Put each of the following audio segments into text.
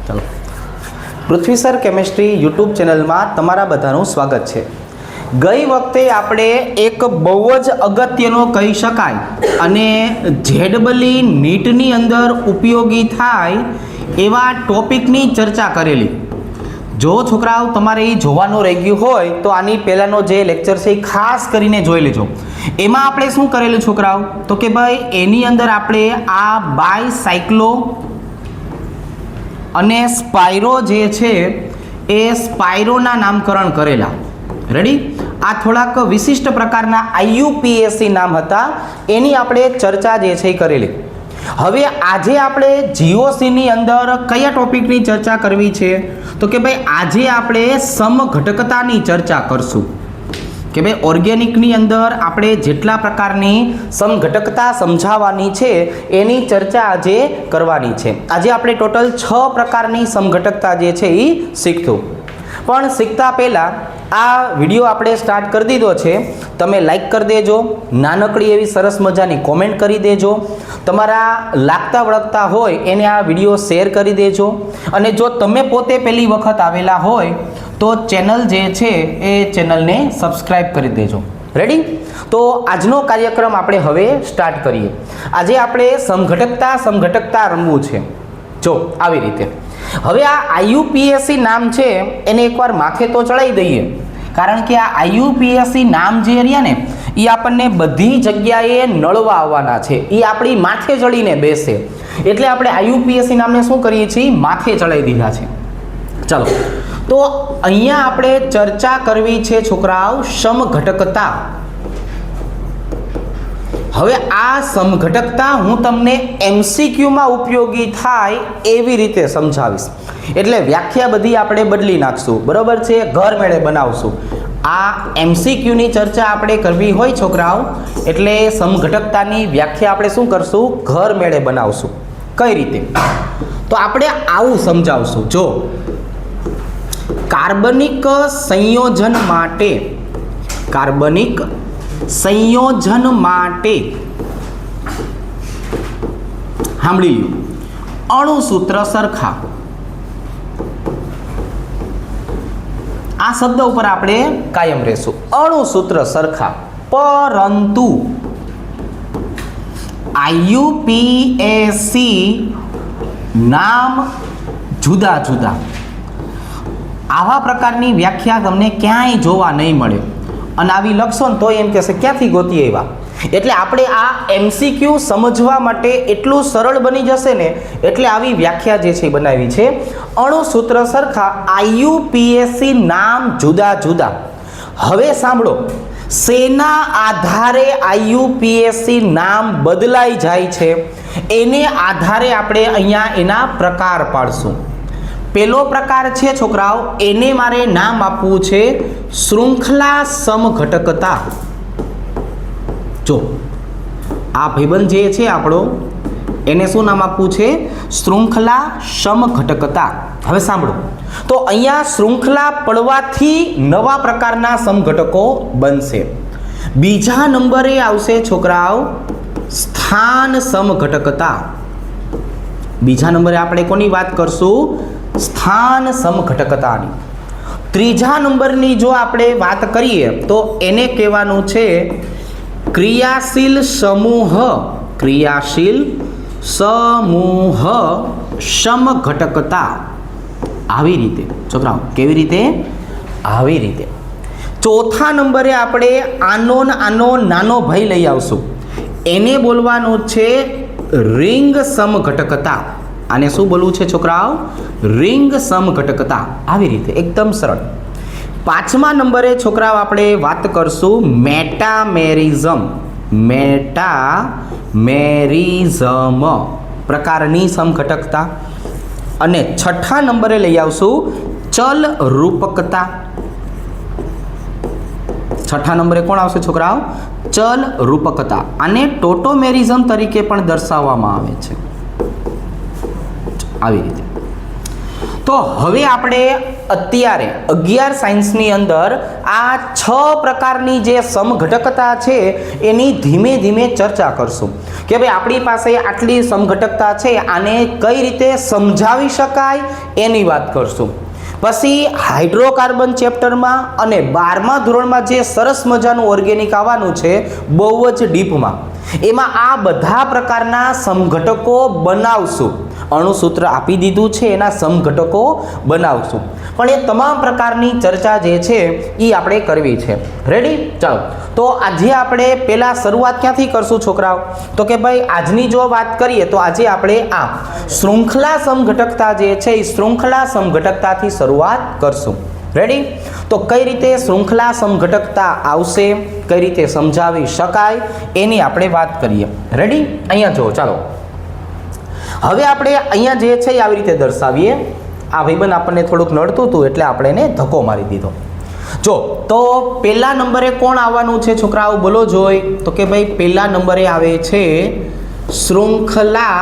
चलो पृथ्वी sir chemistry YouTube channel में तमारा बधानुं स्वागत है। गई वखते आपणे एक बहुज अगत्यनो कही शकाय अने जेडबली नीटनी अंदर उपयोगी थाय एवा टॉपिकनी चर्चा करेली। जो छोकराओ तमारे जोवानुं रही गयुं होय तो आनी पहेलानो जे लेक्चर छे खास करीने जोई लेजो। एमां आपणे शुं करेलुं छोकराओ तो के भाई एनी अंदर आपणे आ बायसाइक्लो अने स्पायरो जे छे ए स्पायरोना नामकरण करेला। रेडी? आ थोड़ाक विशिष्ट प्रकारना IUPAC नाम हता एनी आपणे चर्चा जे छे करेली। हवे आजे आपणे GOC नी अंदर कया टॉपिकनी चर्चा करवी छे तो के भाई आजे आपणे समघटकतानी चर्चा करशुं के भाई ऑर्गेनिकनी अंदर आपणे जेटला प्रकारनी समघटकता समझावानी छे एनी चर्चा आजे करवानी छे। आजे आपणे टोटल 6 प्रकारनी समघटकता जे छे ई शीखशुं। पण शीखता पहेला आ विडियो आपणे स्टार्ट कर दीधो छे। तमे लाइक कर देजो, नानकड़ी एवी सरस मजानी कॉमेंट करी देजो, तमारा लागता वळगता होय एने आ विडियो शेर करी देजो अने जो तमे पोते पहेली वखत आवेला होय तो चेनल जे छे ए चेनलने सब्सक्राइब करी देजो। रेडी? तो आजनो कार्यक्रम आपणे हवे स्टार्ट करीए। आजे आपणे समघटकता रमવું છે। जो આવી રીતે હવે આ IUPAC નામ છે એને એકવાર માથે તો ચડાવી દઈએ, કારણ કે આ IUPAC નામ જે રહ્યા ને એ આપણને બધી જગ્યાએ નળવા આવવાના છે, એ આપણી માથે ચડીને બેસે એટલે આપણે IUPAC નામને શું કરીએ છીએ, માથે ચડાવી દીધા છે। ચાલો, તો અહીંયા આપણે ચર્ચા કરવી છે છોકરાઓ સમઘટકતા। હવે આ સમઘટકતા હું તમને MCQ માં ઉપયોગી થાય એવી રીતે સમજાવીશ, એટલે વ્યાખ્યા બધી આપણે બદલી નાખશું, બરોબર છે, ઘર મેળે બનાવશું। આ MCQ ની ચર્ચા આપણે કરવી હોય છોકરાઓ એટલે સમઘટકતાની વ્યાખ્યા આપણે શું કરશું, ઘર મેળે બનાવશું। કઈ રીતે? તો આપણે આવું સમજાવશું। જો કાર્બનિક સંયોજન માટે સાંભળી લ્યો, અણુસૂત્ર સરખા। આ શબ્દ ઉપર આપણે કાયમ રહેશું, અણુસૂત્ર સરખા, પરંતુ IUPAC નામ જુદા જુદા। આવા પ્રકારની વ્યાખ્યા તમને ક્યાંય જોવા નહીં મળે અને આવી લખશો ને તો એમ કહેશે ક્યાંથી ગોતી આવ્યા। એટલે આપણે આ MCQ સમજવા માટે એટલું સરળ બની જશે ને એટલે આવી વ્યાખ્યા જે છે બનાવી છે। અણુસૂત્ર સરખા, IUPAC નામ જુદા જુદા। હવે સાંભળો, શેના આધારે IUPAC નામ બદલાઈ જાય છે એને આધારે આપણે અહીંયા એના પ્રકાર પાડશું। પહેલો પ્રકાર છે છોકરાઓ, એને મારે નામ આપવું છે શૃંખલા સમઘટકતા। જો આ ભાઈબંધ જે છે આપણો, એને શું નામ આપવું છે, શૃંખલા સમઘટકતા। હવે સાંભળો, તો અહીંયા શૃંખલા પડવાથી નવા પ્રકારના સમઘટકો બનશે। બીજા નંબરે આવશે છોકરાઓ સ્થાન સમઘટકતા। બીજા નંબરે આપણે કોની વાત કરશું, સ્થાન સમઘટકતાની। ત્રીજા નંબરની જો આપણે વાત કરીએ તો એને કહેવાનું છે ક્રિયાશીલ સમૂહ સમઘટકતા। આવી રીતે છોકરાઓ, કેવી રીતે? આવી રીતે। ચોથા નંબરે આપણે આનો નાનો ભાઈ લઈ આવશું, એને બોલવાનું છે રિંગ સમઘટકતા। આને શું બોલવું છે છોકરાઓ, રિંગ સમઘટકતા। આવી રીતે એકદમ સરળ। પાંચમા નંબરે છોકરાઓ આપણે વાત કરશું મેટામેરિઝમ પ્રકારની સમઘટકતા। અને છઠ્ઠા નંબરે લઈ આવશું ચલ રૂપકતા। છઠ્ઠા નંબરે કોણ આવશે છોકરાઓ, ચલ રૂપકતા। આને ટોટોમેરિઝમ તરીકે પણ દર્શાવવામાં આવે છે। આવી રીતે તો હવે આપણે અત્યારે 11 સાયન્સની અંદર આ 6 પ્રકારની જે સમઘટકતા છે એની ધીમે ધીમે ચર્ચા કરશું કે ભાઈ આપણી પાસે આટલી સમઘટકતા છે, આને કઈ રીતે સમજાવી શકાય એની વાત કરશું. પછી હાઇડ્રોકાર્બન ચેપ્ટરમાં અને 12મા ધોરણમાં જે સરસ મજાનું ઓર્ગેનિક આવવાનું છે બહુ જ ડીપમાં, એમાં આ બધા પ્રકારના સમઘટકો બનાવશું. અણુસૂત્ર આપી દીધું છે, એના સમઘટકો બનાવશું, પણ એ તમામ પ્રકારની ચર્ચા જે છે એ આપણે કરવી છે. રેડી? ચાલો, તો આજે આપણે પહેલા શરૂઆત ક્યાંથી કરશું છોકરાઓ? તો કે ભાઈ આજની જો વાત કરીએ તો આજે આપણે આ શૃંખલા સમઘટકતા જે છે એ શૃંખલા સમઘટકતાથી શરૂઆત કરશું. રેડી? તો કઈ રીતે શૃંખલા સમઘટકતા આવશે, કઈ રીતે સમજાવી શકાય એની આપણે વાત કરીએ. રેડી? અહીંયા જુઓ, ચાલો હવે આપણે અહીંયા જે છે એ આવી રીતે દર્શાવીએ. આ ભાઈબંધ આપણને થોડુંક નડતું હતું એટલે આપણે એને ધક્કો મારી દીધો. જો, તો પહેલા નંબરે કોણ આવવાનું છે છોકરાઓ? બોલો જોઈ. તો કે ભાઈ પહેલા નંબરે આવે છે શૃંખલા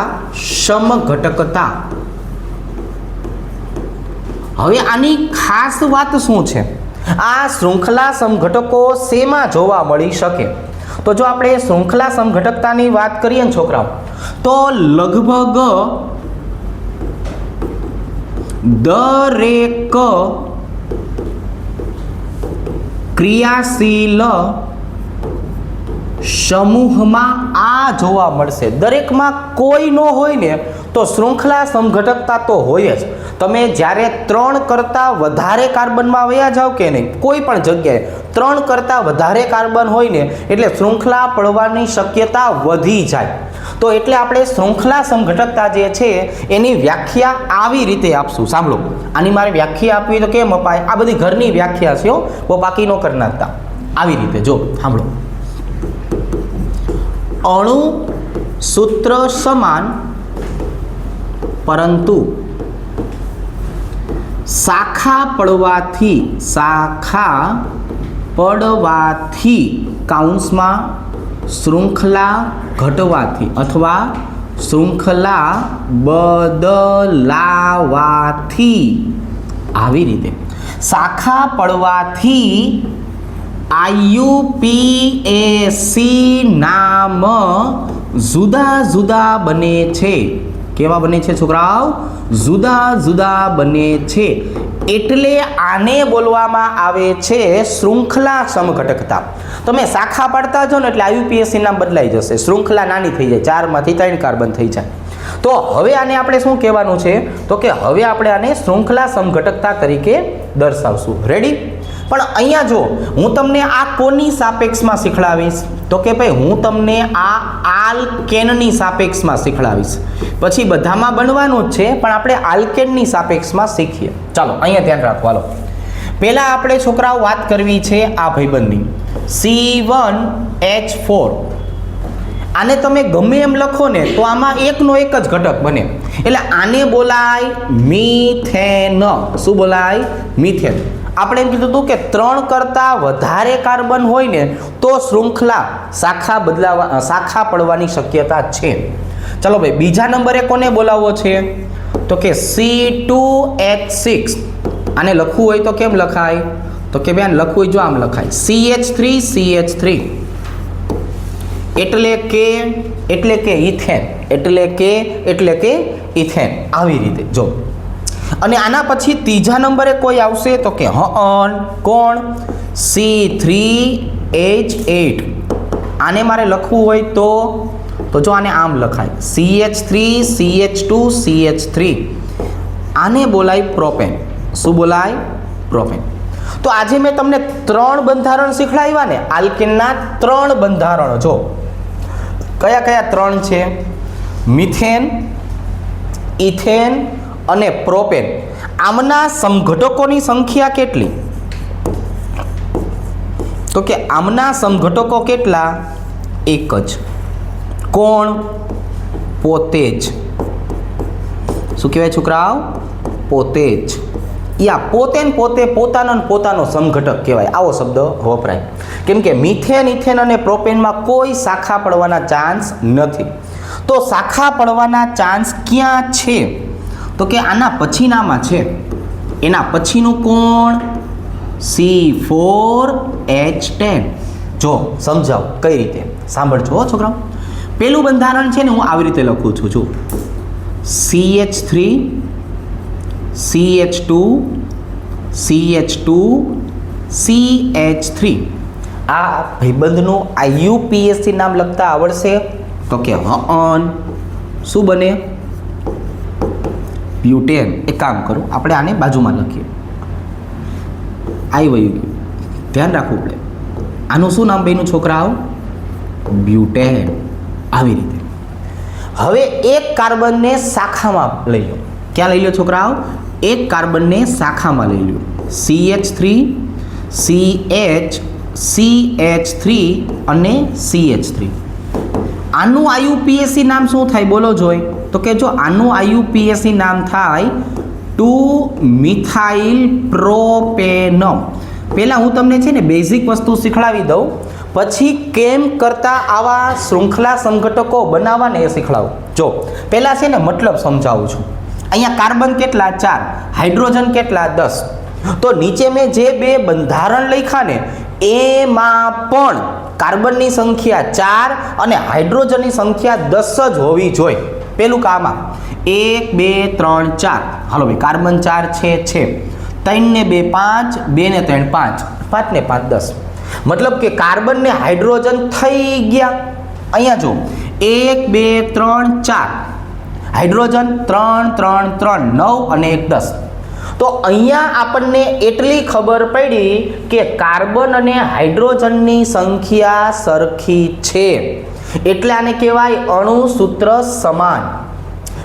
સમઘટકતા. હવે આની ખાસ વાત શું છે? આ શૃંખલા સમઘટકો શેમાં જોવા મળી શકે? તો જો આપણે શૃંખલા સમઘટકતાની વાત કરીએ ને છોકરાઓ, તો લગભગ દરેક ક્રિયાશીલ સમૂહમાં આ જોવા મળશે. દરેકમાં કોઈ ન હોય ને તો શૃંખલા સમઘટકતા તો હોય જ. તમે જ્યારે 3 કરતાં વધારે કાર્બનમાં વયા જાઓ કે નહીં, કોઈ પણ જગ્યાએ 3 કરતાં વધારે કાર્બન હોય ને એટલે શૃંખલા પડવાની શક્યતા વધી જાય. તો એટલે આપણે શૃંખલા સમઘટકતા જે છે એની વ્યાખ્યા આવી રીતે આપશું. સાંભળો, આની મારે વ્યાખ્યા આપવી તો કેમ અપાય? આ બધી ઘરની વ્યાખ્યા છે, બહુ બાકી ન કરી નાખતા. આવી રીતે જો, સાંભળો. અણુ સૂત્ર સમાન પરંતુ શાખા પડવાથી કાઉન્સમાં શૃંખલા ઘટવાથી અથવા શૃંખલા બદલાવાથી, આવી રીતે શાખા પડવાથી IUPAC નામ જુદા જુદા બને છે. કેવા બને છે છોકરાઓ? જુદા જુદા બને છે. એટલે આને બોલવામાં આવે છે શૃંખલા સમઘટકતા. તમે શાખા પાડતા છો ને એટલે IUPAC નામ બદલાઈ જશે, શૃંખલા નાની થઈ જાય, 4 માંથી 3 કાર્બન થઈ જાય. તો હવે આને આપણે શું કહેવાનું છે? તો કે હવે આપણે આને શૃંખલા સમઘટકતા તરીકે દર્શાવશું. રેડી? પણ અહીંયા જો હું તમને આ કોની સાપેક્ષમાં શીખડાવીશ? તો કે ભાઈ હું તમને આ આલ્કેનની સાપેક્ષમાં શીખડાવીશ. પછી બધામાં બનવાનું જ છે, પણ આપણે આલ્કેનની સાપેક્ષમાં શીખીએ. ચાલો અહીંયા ધ્યાન રાખો. હાલો, પહેલા આપણે છોકરાઓ વાત કરવી છે આ ભાઈબંધની C1H4. આને તમે ગમે એમ લખો ને તો આમાં એકનો એક જ ઘટક બને, એટલે આને બોલાય મિથેન. શું બોલાય? મિથેન. આપણે એમ કીધું હતું કે 3 કરતાં વધારે કાર્બન હોય ને તો શૃંખલા શાખા પડવાની શક્યતા છે. ચલો ભાઈ, બીજા નંબરે કોને બોલાવવો છે? તો કે C2H6. આને લખવું હોય તો કેમ લખાય? તો કે ભાઈ આને લખવું હોય જો આમ લખાય CH3CH3. એટલે કે ઇથેન. એટલે કે ઇથેન. આવી રીતે જો. અને આના પછી ત્રીજા નંબરે કોઈ આવશે તો કે કોણ? C3H8. આને મારે લખવું હોય તો જો આને આમ લખાય CH3CH2CH3. આને બોલાય પ્રોપેન. શું બોલાય? પ્રોપેન. તો આજે મેં તમને 3 બંધારણ શીખડાવ્યા ને, આલ્કેનના 3 બંધારણ. જો કયા કયા 3 છે? મિથેન, ઇથેન અને પ્રોપેન. આમના સમઘટકોની સંખ્યા કેટલી? તો કે આમના સમઘટકો કેટલા? એક જ. કોણ? પોતે જ. શું કહેવાય છોકરાઓ? પોતે જ. પોતે પોતાનો સમઘટક કહેવાય, આવો શબ્દ વપરાય. કેમ કે મિથેન, ઇથેન અને પ્રોપેનમાં કોઈ શાખા પડવાના ચાન્સ નથી. તો શાખા પડવાના ચાન્સ ક્યાં છે? તો કે આના પછીનામાં છે, એના પછીનું કોણ? C4H10. જો સમજાવ કઈ રીતે, સાંભળજો હો છોકરાઓ. પેલું બંધારણ છે ને હું આવી રીતે લખું છું, જો CH3 CH2 CH2 CH3. આ ભાઈબંધનું IUPAC નામ લખતા આવડશે? તો કે હન, શું બને? બ્યુટેન. એક કામ કરો, આપણે આને બાજુમાં લખીએ. આવી વયું, ધ્યાન રાખવું પડે. આનું શું નામ બન્યું છોકરાઓ? બ્યુટેન. આવી રીતે. હવે એક કાર્બનને શાખામાં લઈ લો. ક્યાં લઈ લો છોકરાઓ? એક કાર્બનને શાખામાં લઈ લો. CH3 CH CH3 અને CH3. આનું IUPAC નામ શું થાય બોલો જોઈ? તો કે જો આનું IUPAC નામ થાય 2-મિથાઇલ પ્રોપેનમ. પહેલાં હું તમને છે ને બેઝિક વસ્તુ શીખવાડી દઉં, પછી કેમ કરતા આવા શૃંખલા સંઘટકો બનાવવાને એ શીખવાડું. જો પહેલાં છે ને મતલબ સમજાવું છું. અહીંયા કાર્બન કેટલા? 4. હાઇડ્રોજન કેટલા? 10. તો નીચે મેં જે બે બંધારણ લખ્યા ને એમાં પણ કાર્બનની સંખ્યા 4 અને હાઇડ્રોજનની સંખ્યા 10 જ હોવી જોઈએ. પેલું કામાં 1 2 3 4. હાલો ભાઈ, કાર્બન 4 છે 3 ને 2 5, 2 ને 3 5, 5 ને 5 10. મતલબ કે કાર્બન ને હાઇડ્રોજન થઈ ગયા. અહીંયા જો 1 2 3 4, હાઇડ્રોજન 3 3 3 9 અને 1 10. તો અહીંયા આપણને એટલી ખબર પડી કે કાર્બન અને હાઇડ્રોજનની સંખ્યા સરખી છે, એટલે આને કહેવાય અણુ સૂત્ર સમાન.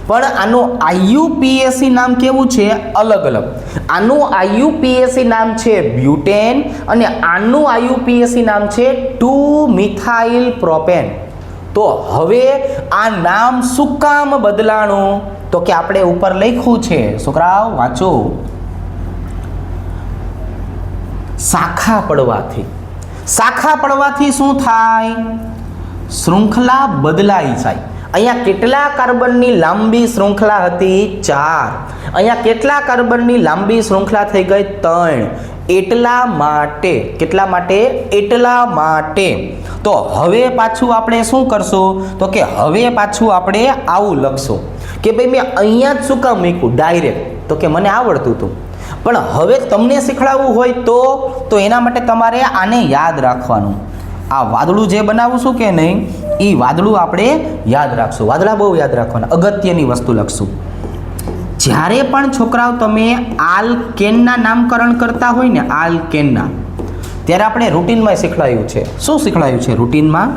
પણ આનું IUPAC નામ કેવું છે? અલગ અલગ. આનું IUPAC નામ છે બ્યુટેન અને આનું IUPAC નામ છે 2-મિથાઇલ પ્રોપેન. તો હવે આ નામ શું કામ બદલાણું? તો કે આપણે ઉપર લખ્યું છે, છોકરાઓ વાંચો, શાખા પડવાથી. શાખા પડવાથી શું થાય? શૃંખલા બદલાઈ જાય. અહીંયા કેટલા કાર્બનની લાંબી શૃંખલા હતી? 4. અહીંયા કેટલા કાર્બનની લાંબી શૃંખલા થઈ ગઈ? 3. એટલા માટે, કેટલા માટે? એટલા માટે. તો હવે પાછું આપણે શું કરશું? તો કે હવે પાછું આપણે આવું લખશું કે ભાઈ મેં અહીંયા જ શું કામ મૂક્યું ડાયરેક્ટ? તો કે મને આવડતું હતું, પણ હવે તમને શીખવાડવું હોય તો એના માટે તમારે આને યાદ રાખવાનું. આ વાદળું જે બનાવું છું કે નહીં, એ વાદળું આપણે યાદ રાખશું. વાદળા બહુ યાદ રાખવાના, અગત્યની વસ્તુ લખશું. જ્યારે પણ છોકરાઓ તમે આલ્કેનના નામકરણ કરતા હોય ને, આલ્કેનના, ત્યારે આપણે રૂટીનમાં શીખવાડ્યું છે. શું શીખવાડ્યું છે રૂટીનમાં?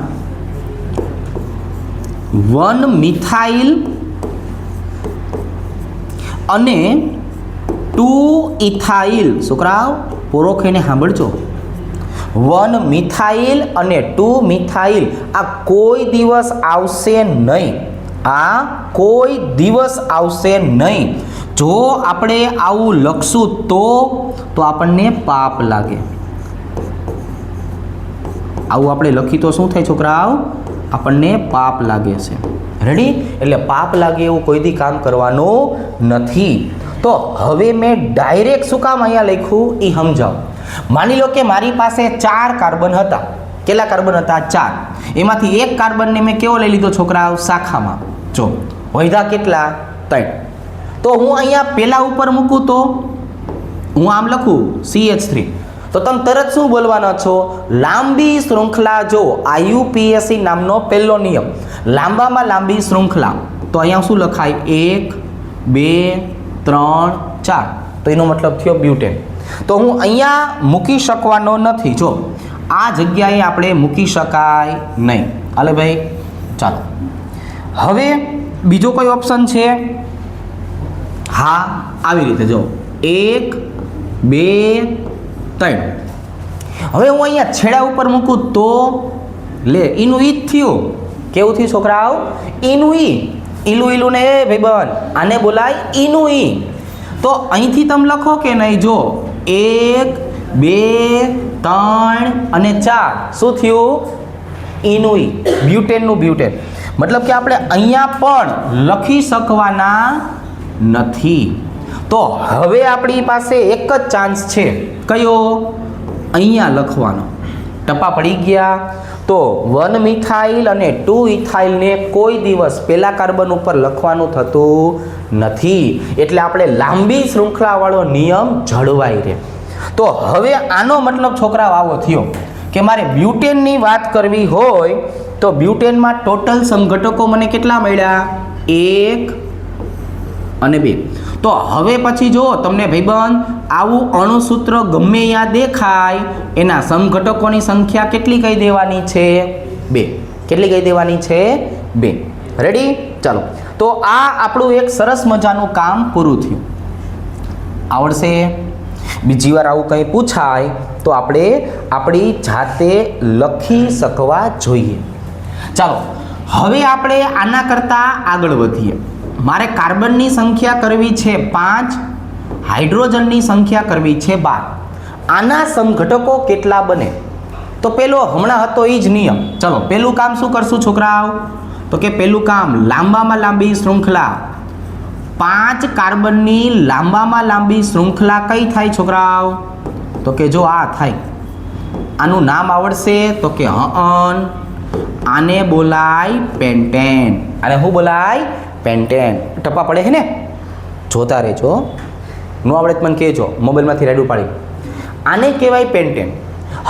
1-મિથાઇલ અને 2-ઇથાઇલ. છોકરાઓ પોરો ખાઈને સાંભળજો. 1-મિથાઇલ અને 2-મિથાઇલ. આ કોઈ દિવસ આવશે નહીં. આ કોઈ દિવસ આવશે નહીં. જો આપણે આવું લખશું તો આપણને પાપ લાગે. આવું આપણે લખી તો શું થાય છોકરાઓ? આપણને પાપ લાગે છે. રેડી? એટલે પાપ લાગે એવું કોઈ દી કામ કરવાનું નથી. તો હવે મેં ડાયરેક્ટ શું કામ અહીંયા લખ્યું એ સમજાવો. માની લો કે મારી પાસે 4 કાર્બન હતા. કેટલા કાર્બન હતા? 4. એમાંથી એક કાર્બનને મેં કેવો લઈ લીધો છોકરાઓ? શાખામાં. જો વધ્યા કેટલા? 3. તો હું અહીંયા પેલા ઉપર મૂકું તો હું આમ લખું CH3. તો તમે તરત શું બોલવાના છો? લાંબી શૃંખલા. જો IUPAC નામનો પહેલો નિયમ, લાંબામાં લાંબી શૃંખલા. તો અહીંયા શું લખાય? 1 2 3 4. તો એનો મતલબ થયો બ્યુટેન. તો હું અહીંયા મૂકી શકવાનો નથી. જો આ જગ્યાએ આપણે મૂકી શકાય નહીં. હાલે ભાઈ, ચાલો. હવે બીજો કોઈ ઓપ્શન છે? હા, આવી રીતે જો 1 2 3. હવે હું અહીંયા છેડા ઉપર મૂકું તો લે ઈનું ઈ જ થયું. કેવું થયું છોકરાઓ? ઈનું ઈ. ઈલું ઈલું ને ભાઈબંધ, આને બોલાય ઈનું ઈ. તો અહીંથી તમે લખો કે નહીં? જો 1 2 3 અને 4. શું થયું? ઈનું ઈ. બ્યુટેનનું બ્યુટેન. મતલબ કે આપણે અહીંયા પણ લખી શકવાના નથી. તો હવે આપણી પાસે એક જ ચાન્સ છે, કયો? અહીંયા લખવાનો. ટપા પડી ગયા. તો 1 મિથાઇલ અને 2 ઇથાઇલને કોઈ દિવસ પહેલા કાર્બન ઉપર લખવાનું થતું નથી, એટલે આપણે લાંબી શૃંખલાવાળો નિયમ જળવાઈ રહે. તો હવે આનો મતલબ છોકરાઓ આવો થયો કે મારે બ્યુટેનની વાત કરવી હોય તો બ્યુટેનમાં ટોટલ સમઘટકો મને કેટલા મળ્યા? 1 અને 2. તો હવે પછી જો તમને ભાઈબંધ આવું અણુસૂત્ર ગમે ત્યાં દેખાય, એના સમઘટકોની સંખ્યા કેટલી કહી દેવાની છે? 2. કેટલી કહી દેવાની છે? 2. રેડી? ચાલો, તો આ આપણું એક સરસ મજાનું કામ પૂરું થયું. આવડશે? બીજી વાર આવું કંઈ પૂછાય તો આપણે આપણી જાતે લખી શકવા જોઈએ. ચાલો, હવે આપણે આના કરતાં આગળ વધીએ. મારે કાર્બનની સંખ્યા કરવી છે 5, હાઇડ્રોજનની સંખ્યા કરવી છે 12. આના સમઘટકો કેટલા બને? તો પેલો હમણાં હતો એ જ નિયમ. ચલો, પેલું કામ શું કરશું છોકરાઓ? તો કે પેલું કામ લાંબામાં લાંબી શૃંખલા, 5 કાર્બનની લાંબામાં લાંબી શૃંખલા કઈ થાય છોકરાઓ? તો કે જો આ થાય. આનું નામ આવડશે? તો કે આને બોલાય પેન્ટેન. આને શું બોલાય? પેન્ટેન. ટપ્પા પડે છે ને? જોતા રહેજો, નો આવડે મને કહેજો, મોબાઈલમાંથી રેડું પાડી. આને કહેવાય પેન્ટેન.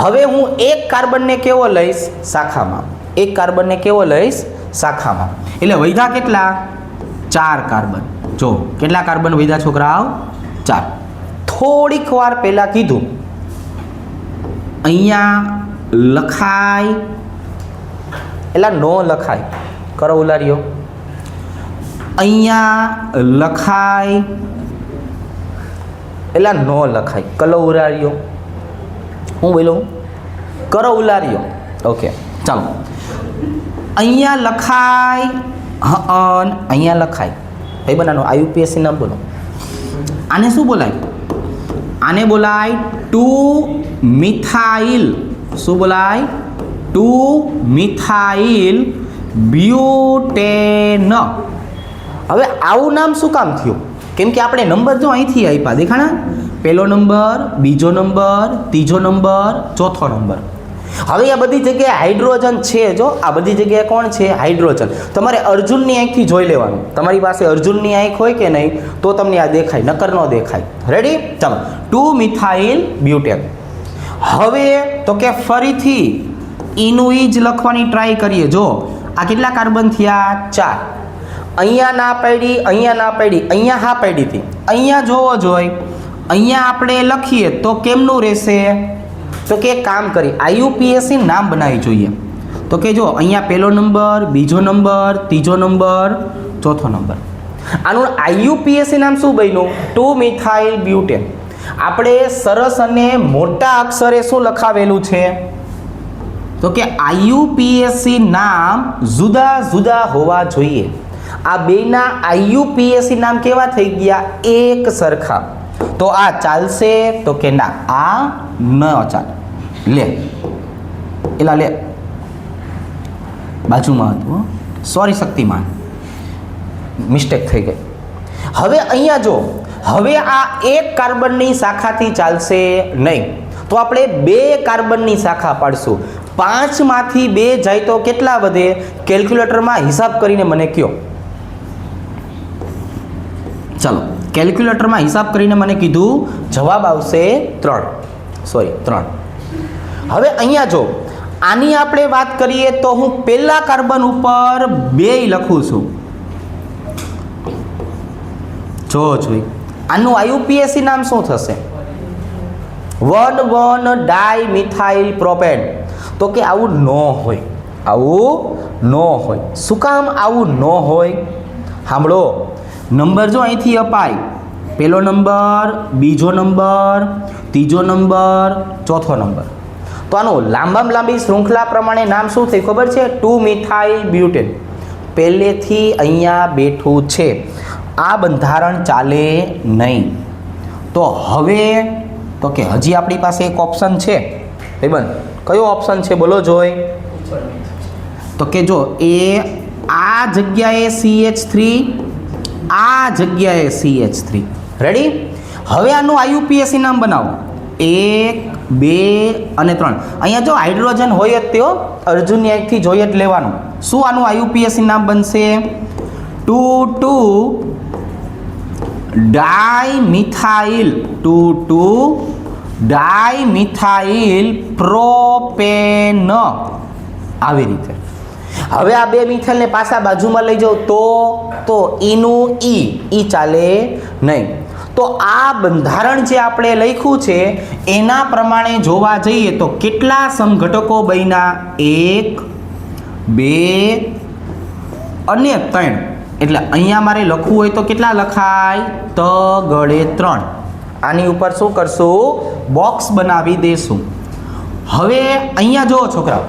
હવે હું એક કાર્બનને કેવો લઈશ? શાખામાં. એક કાર્બનને કેવો લઈશ? શાખામાં. એટલે વૈધા કેટલા? 4 કાર્બન. જો કેટલા કાર્બન વૈધા છોકરાઓ? 4. થોડીક વાર પહેલા કીધું અહીંયા લખાય એટલે નો લખાય. કરો ઉલારીઓ. અહીંયા લખાય એટલે નો લખાય. કલો ઉલારીઓ. હું બોલું? કરો ઉલારીઓ. ઓકે, ચાલો. અહીંયા લખાય, અહીંયા લખાય. ભાઈ બનાનો આઈયુપીએસસી નામ બોલો. આને શું બોલાય? આને બોલાય 2 મિથાઇલ. શું બોલાય? 2 મિથાઇલ બ્યુટેન. હવે આવું નામ શું કામ થયું? કેમ કે આપણે નંબર જો અહીંથી આપ્યા, દેખાણા? પહેલો નંબર, બીજો નંબર, ત્રીજો નંબર, ચોથો નંબર. હવે આ બધી જગ્યાએ હાઇડ્રોજન છે. જો આ બધી જગ્યાએ કોણ છે? હાઇડ્રોજન. તમારે અર્જુનની આંખથી જોઈ લેવાનું. તમારી પાસે અર્જુનની આંખ હોય કે નહીં તો તમને આ દેખાય, નકર ન દેખાય. રેડી? ચાલો, 2 મિથાઇલ બ્યુટેન. હવે તો કે ફરીથી ઈનું ઈ જ લખવાની ટ્રાય કરીએ. જો આ કેટલા કાર્બન થયા? 4. અહીંયા ના પાડી, અહીંયા ના પાડી, અહીંયા હા પાડી હતી. અહીંયા જોવો જોઈએ, અહીંયા આપણે લખીએ તો કેમનું રહેશે? તો કે એક કામ કરી, આઈયુપીએસસી નામ બનાવી જોઈએ. તો કે જો અહીંયા પહેલો નંબર, બીજો નંબર, ત્રીજો નંબર, ચોથો નંબર. આનું આઈયુપીએસસી નામ શું બન્યું? 2 મિથાઇલ બ્યુટેન. આપણે સરસ અને મોટા અક્ષરે શું લખાવેલું છે? તો કે આઈયુપીએસસી નામ જુદા જુદા હોવા જોઈએ. આ બેના આઈયુપીએસસી નામ કેવા થઈ ગયા? એક સરખા. તો આ ચાલશે? તો કે ના, આ ન ચાલે. લે એલા લે, બાજુમાં હતું, સોરી શક્તિમાન, મિસ્ટેક થઈ ગઈ. હવે અહીંયા જો, હવે આ એક કાર્બનની શાખાથી ચાલશે નહીં, તો આપણે 2 કાર્બનની શાખા પાડશું. 5 માંથી 2 જાય તો કેટલા વધે? કેલ્ક્યુલેટરમાં હિસાબ કરીને મને કહો. ચાલો, કેલ્ક્યુલેટરમાં હિસાબ કરીને મને કીધું જવાબ આવશે 3. હવે અહીંયા જો આની આપણે વાત કરીએ તો હું પહેલા કાર્બન ઉપર 2 લખું છું. જોઈ આનું આઈયુપીએસસી નામ શું થશે? 1,1 ડાયમિથાઇલ પ્રોપેન. તો કે આવું ન હોય, આવું ન હોય. શું કામ આવું ન હોય? સાંભળો, નંબર જો અહીંથી અપાય, પહેલો નંબર, બીજો નંબર, ત્રીજો નંબર, ચોથો નંબર. તો આનું લાંબામાં લાંબી શૃંખલા પ્રમાણે નામ શું થયું ખબર છે? 2 મિથાઇલ બ્યુટેન. પહેલેથી અહીંયા બેઠું છે. આ બંધારણ ચાલે નહીં. તો હવે તો કે હજી આપણી પાસે એક ઓપ્શન છે. ભાઈબંધ, કયો ઓપ્શન છે બોલો જોઈ? તો કે જો એ આ જગ્યાએ CH3, આ જગ્યાએ CH3. રેડી? હવે આનું IUPAC નામ બનાવો. 1 2 અને 3. અહીંયા જો હાઇડ્રોજન હોય જ તેઓ અર્જુનની અહીંથી જોઈ જ લેવાનું. શું આનું IUPAC નામ બનશે? 2 ડાયમિથાઇલ 2 ડાયમિથાઇલ પ્રોપેન. આવી રીતે. હવે આ બે મિથાઇલને પાછા બાજુમાં લઈ જાઓ તો ઈનું ઈ ચાલે નહીં. તો આ બંધારણ જે આપણે લખ્યું છે એના પ્રમાણે જોવા જઈએ તો કેટલા સમઘટકો બન્યા? 1 2 અને 3. એટલે અહીંયા મારે લખવું હોય તો કેટલા લખાય? તગડે 3. આની ઉપર શું કરશું? બોક્સ બનાવી દેશું. હવે અહીંયા જુઓ છોકરાઓ,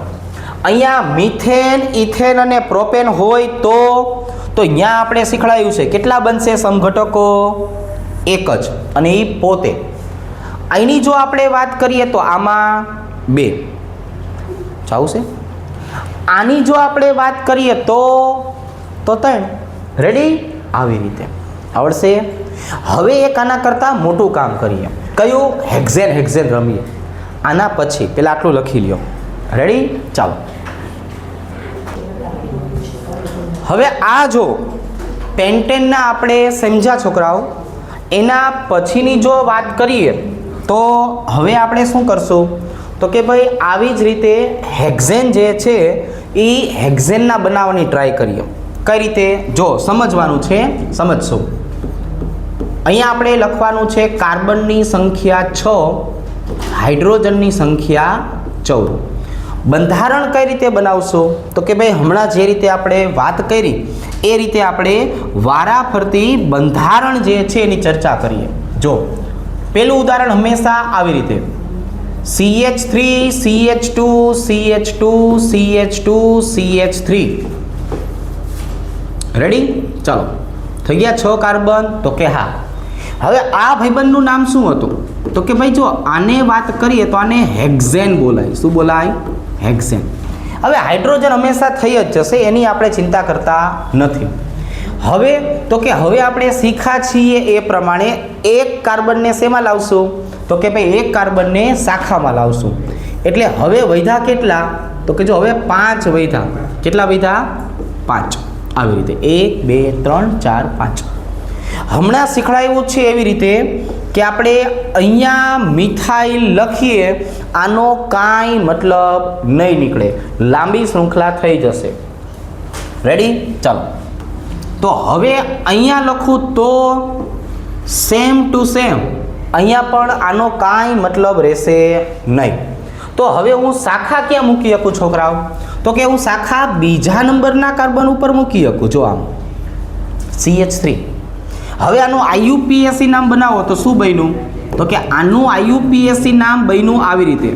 અહીંયા મિથેન ઇથેન અને પ્રોપેન હોય તો અહીંયા આપણે શીખવાડ્યું છે કેટલા બનશે સમઘટકો? એક જ, અને એ પોતે. અહીંની જો આપણે વાત કરીએ તો આમાં 2 ચાલશે. આની જો આપણે વાત કરીએ તો 3. રેડી? આવી રીતે આવડશે. હવે એક આના કરતાં મોટું કામ કરીએ. કયું? હેક્ઝેન રમીએ. આના પછી પેલા આટલું લખી લ્યો. રેડી? ચાલો. હવે આ જો પેન્ટેનના આપણે સમજ્યા છોકરાઓ, એના પછીની જો વાત કરીએ તો હવે આપણે શું કરશું? તો કે ભાઈ આવી જ રીતે હેક્ઝેન જે છે એ હેક્ઝેનના બનાવવાની ટ્રાય કરીએ. કઈ રીતે? જો સમજવાનું છે, સમજશો. અહીંયા આપણે લખવાનું છે કાર્બનની સંખ્યા 6, હાઇડ્રોજનની સંખ્યા 14. બંધારણ કઈ રીતે બનાવશો? તો કે ભાઈ હમણાં જે રીતે આપણે વાત કરી એ રીતે આપણે વારાફરતી બંધારણ જે છે એની ચર્ચા કરીએ. જો પહેલું ઉદાહરણ હંમેશા આવી રીતે CH3 CH2 CH2 CH2 CH3. Ready? ચાલો, થઈ ગયા 6 કાર્બન? તો કે હા. હવે આ ભાઈબંધનું નામ શું હતું? તો કે ભાઈ જો આને વાત કરીએ તો આને હેક્ઝેન બોલાય. શું બોલાય? હેક્ઝેન. હવે હાઇડ્રોજન હંમેશા થઈ જ જશે, એની આપણે ચિંતા કરતા નથી. હવે તો કે હવે આપણે શીખા છીએ એ પ્રમાણે એક કાર્બનને શેમાં લાવશું? તો કે ભાઈ એક કાર્બનને શાખામાં લાવશું. એટલે હવે વધ્યા કેટલા? તો કે જો હવે 5 વધ્યા. કેટલા વધ્યા? 5. આવી રીતે 1 2 3 4 5. હમણાં શીખવાડ્યું છે એવી રીતે કે આપણે અહીંયા મિથાઇલ લખીએ, આનો કાંઈ મતલબ નહીં નીકળે, લાંબી શૃંખલા થઈ જશે. રેડી? ચાલો. તો હવે અહીંયા લખું તો સેમ ટુ સેમ, અહીંયા પણ આનો કાંઈ મતલબ રહેશે નહીં. તો હવે હું શાખા ક્યાં મૂકી શકું છોકરાઓ? તો કે હું શાખા બીજા નંબરના કાર્બન ઉપર મૂકી શકું. જો આમ CH3. હવે આનું IUPAC નામ બનાવો તો શું બન્યું? તો કે આનું IUPAC નામ બન્યું આવી રીતે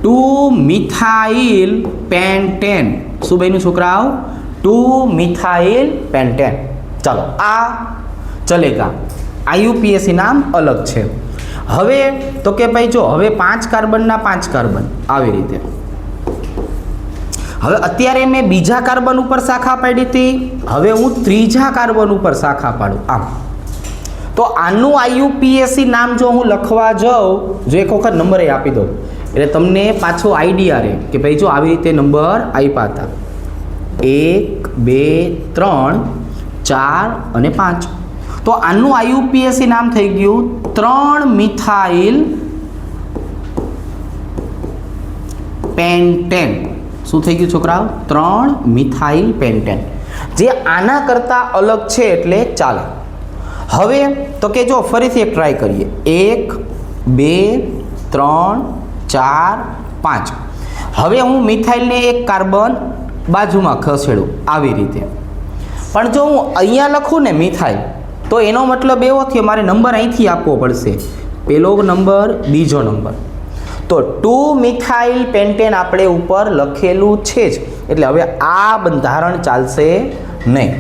2 મિથાઇલ પેન્ટેન. શું બન્યું છોકરાઓ? 2 મિથાઇલ પેન્ટેન. ચાલો, આ ચલેગા. IUPAC નામ અલગ છે. હવે તો કે ભાઈ જો હવે 5 કાર્બનના 5 કાર્બન આવી રીતે. હવે અત્યારે મેં બીજા કાર્બન ઉપર શાખા પાડી હતી, હવે હું ત્રીજા કાર્બન ઉપર શાખા પાડું. આમ તો આનું IUPAC નામ જો હું લખવા જાઉં, જો એક વખત નંબર આપી દઉં એટલે તમને પાછો આઈડિયા રહે કે ભાઈ જો આવી રીતે નંબર આપ્યા હતા 1 2 3 4 અને 5. તો આનું IUPAC નામ થઈ ગયું 3 મિથાઇલ પેન્ટેન. શું થઈ ગયું છોકરાઓ? 3 મિથાઇલ પેન્ટેન. જે આના કરતાં અલગ છે એટલે ચાલે. હવે તો કે જો ફરીથી એક ટ્રાય કરીએ 1 2 3 4 5. હવે હું મિથાઇલને એક કાર્બન બાજુમાં ખસેડું આવી રીતે. પણ જો હું અહીંયા લખું ને મિથાઇલ, તો એનો મતલબ એવો થયો મારે નંબર અહીંથી આપવો પડશે. પહેલો નંબર, બીજો નંબર. તો 2 મિથાઇલ પેન્ટેન આપણે ઉપર લખેલું છે જ, એટલે હવે આ બંધારણ ચાલશે નહીં.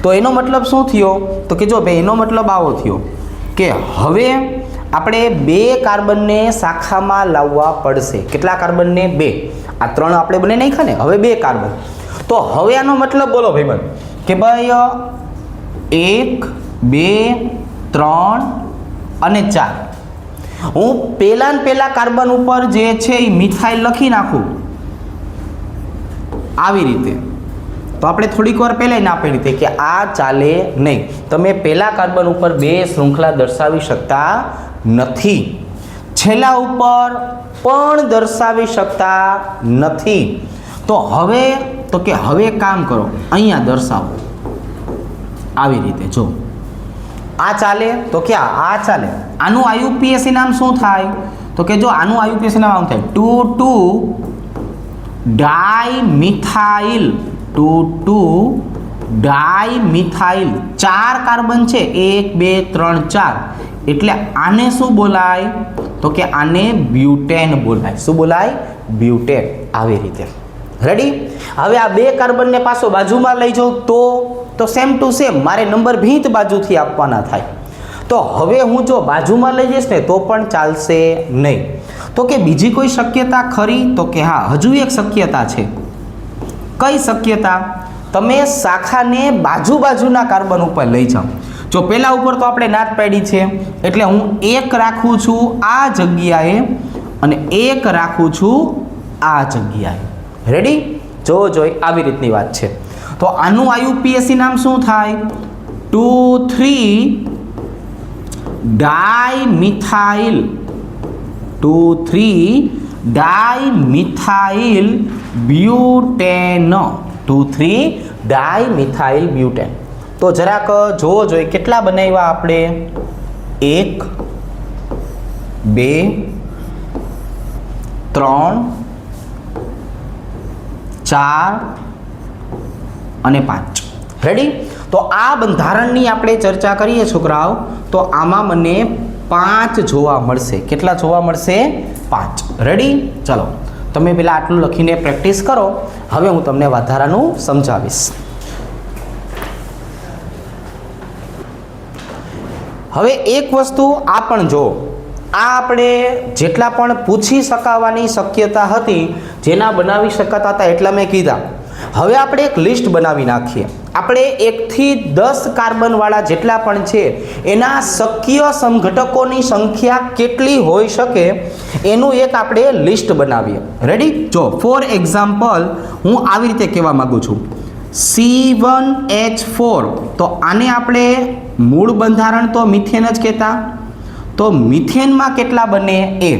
તો એનો મતલબ શું થયો? તો કે જો ભાઈ એનો મતલબ આવો થયો કે હવે આપણે 2 કાર્બનને શાખામાં લાવવા પડશે. કેટલા કાર્બનને? 2. આ 3 આપણે બને નાખ્યા ને, હવે 2 કાર્બન. તો હવે આનો મતલબ બોલો ભાઈબંધ કે ભાઈ 1 2 3 અને 4. હું પહેલા કાર્બન ઉપર જે છે એ મિથાઇલ લખી નાખું આવી રીતે, તો આપણે થોડીક વાર પહેલાં ના પાડી હતી કે આ ચાલે નહીં. તમે પહેલા કાર્બન ઉપર 2 શૃંખલા દર્શાવી શકતા નથી, છેલ્લા ઉપર પણ દર્શાવી શકતા નથી. તો હવે કામ કરો, અહીંયા દર્શાવો આવી રીતે. જો આ ચાલે તો ક્યાં આ ચાલે. આનું આયુપીએસી નામ શું થાય? તો કે જો આનું આયુપીએસી નામ આવું થાય 2,2 ડાયમિથાઇલ 2,2 ડાયમિથાઇલ. 4 કાર્બન છે, 1 2 3 4, એટલે આને શું બોલાય? તો કે આને બ્યુટેન બોલાય. શું બોલાય? બ્યુટેન. આવી રીતે. રેડી? હવે આ 2 કાર્બનને પાછો બાજુમાં લઈ જાઉં તો સેમ ટુ સેમ મારે નંબર ભીંત બાજુથી આપવાના થાય. તો હવે હું જો બાજુમાં લઈ જઈશ ને તો પણ ચાલશે નહીં. તો કે બીજી કોઈ શક્યતા ખરી? તો કે હા, હજુ એક શક્યતા છે. કઈ શક્યતા? તમે શાખાને બાજુના કાર્બન ઉપર લઈ જાઓ. જો પહેલા ઉપર તો આપણે ના જ પાડી છે, એટલે હું 1 રાખું છું આ જગ્યાએ અને 1 રાખું છું આ જગ્યાએ. રેડી? જોઈ આવી રીતની વાત છે. તો આનું આયુપીએસી નામ શું થાય? 2,3 dimethyl 2,3 dimethyl butane 2,3 dimethyl butane. તો જરાક જોઈએ કેટલા બનાવ્યા આપણે? 1 2 3 4 અને 5. રેડી? તો આ બંધારણની આપણે ચર્ચા કરીએ છોકરાઓ, તો આમાં મને 5 જોવા મળશે. કેટલા જોવા મળશે? 5. રેડી? ચલો તમે પેલા આટલું લખીને પ્રેક્ટિસ કરો. હવે હું તમને વધારાનું સમજાવીશ. હવે એક વસ્તુ આ પણ જો, આ આપણે જેટલા પણ પૂછી શકાવાની શક્યતા હતી, જેના બનાવી શકાતા હતા એટલા મેં કીધા. હવે આપણે એક લિસ્ટ બનાવી નાખીએ. આપણે 1 થી 10 કાર્બનવાળા જેટલા પણ છે એના શક્ય સમઘટકોની સંખ્યા કેટલી હોઈ શકે એનું એક આપણે લિસ્ટ બનાવીએ. રેડી? જો ફોર એક્ઝામ્પલ હું આવી રીતે કહેવા માગું છું C1H4. તો આને આપણે મૂળ બંધારણ તો મિથેન જ કહેતા. તો મિથેનમાં કેટલા બને? એ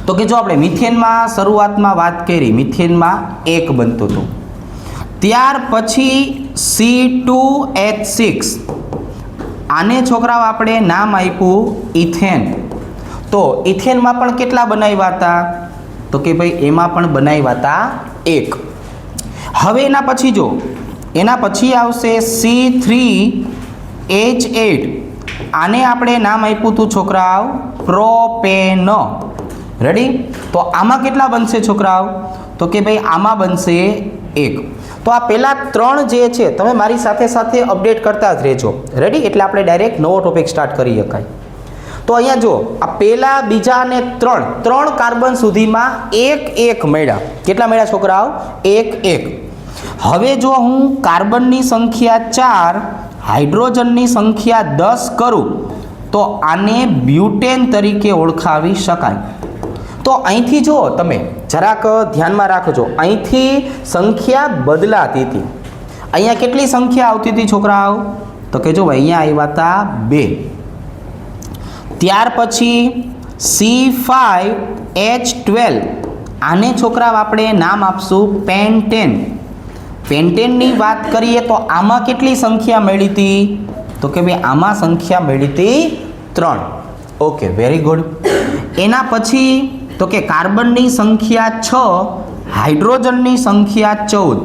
તો કે જો આપણે મિથેનમાં શરૂઆતમાં વાત કરી, મિથેનમાં 1 બનતું હતું. ત્યાર પછી C2H6, આને છોકરાઓ આપણે નામ આપ્યું ઇથેન. તો ઇથેનમાં પણ કેટલા બનાવ્યા હતા? તો કે ભાઈ એમાં પણ બનાવ્યા હતા 1. હવે એના પછી જો, એના પછી આવશે C3H8, આને આપણે નામ આપ્યું હતું છોકરાઓ પ્રોપેન. રેડી? તો આમાં કેટલા બનશે છોકરાઓ? તો કે ભાઈ આમાં બનશે 1. તો આ પહેલા 3 જે છે તમે મારી સાથે સાથે અપડેટ કરતા જ રહેજો. રેડી? એટલે આપણે ડાયરેક્ટ નવો ટોપિક સ્ટાર્ટ કરી શકાય. તો અહીંયા જો આ પહેલા, બીજા અને 3 કાર્બન સુધીમાં 1 મળ્યા. કેટલા મળ્યા છોકરાઓ? 1. હવે જો હું કાર્બનની સંખ્યા 4, હાઇડ્રોજનની સંખ્યા 10 કરું તો આને બ્યુટેન તરીકે ઓળખાવી શકાય. તો અહીંથી જો તમે જરાક ધ્યાનમાં રાખજો, અહીંથી સંખ્યા બદલાતી હતી. અહીંયા કેટલી સંખ્યા આવતી હતી છોકરાઓ? તો કે જો અહીંયા આવ્યા હતા 2. ત્યાર પછી C5H12, આને છોકરાઓ આપણે નામ આપશું પેન્ટેન. પેન્ટેનની વાત કરીએ તો આમાં કેટલી સંખ્યા મળી હતી? તો કે ભાઈ આમાં સંખ્યા મળી હતી 3. Okay, very good. એના પછી તો કે કાર્બનની સંખ્યા 6, હાઇડ્રોજનની સંખ્યા 14,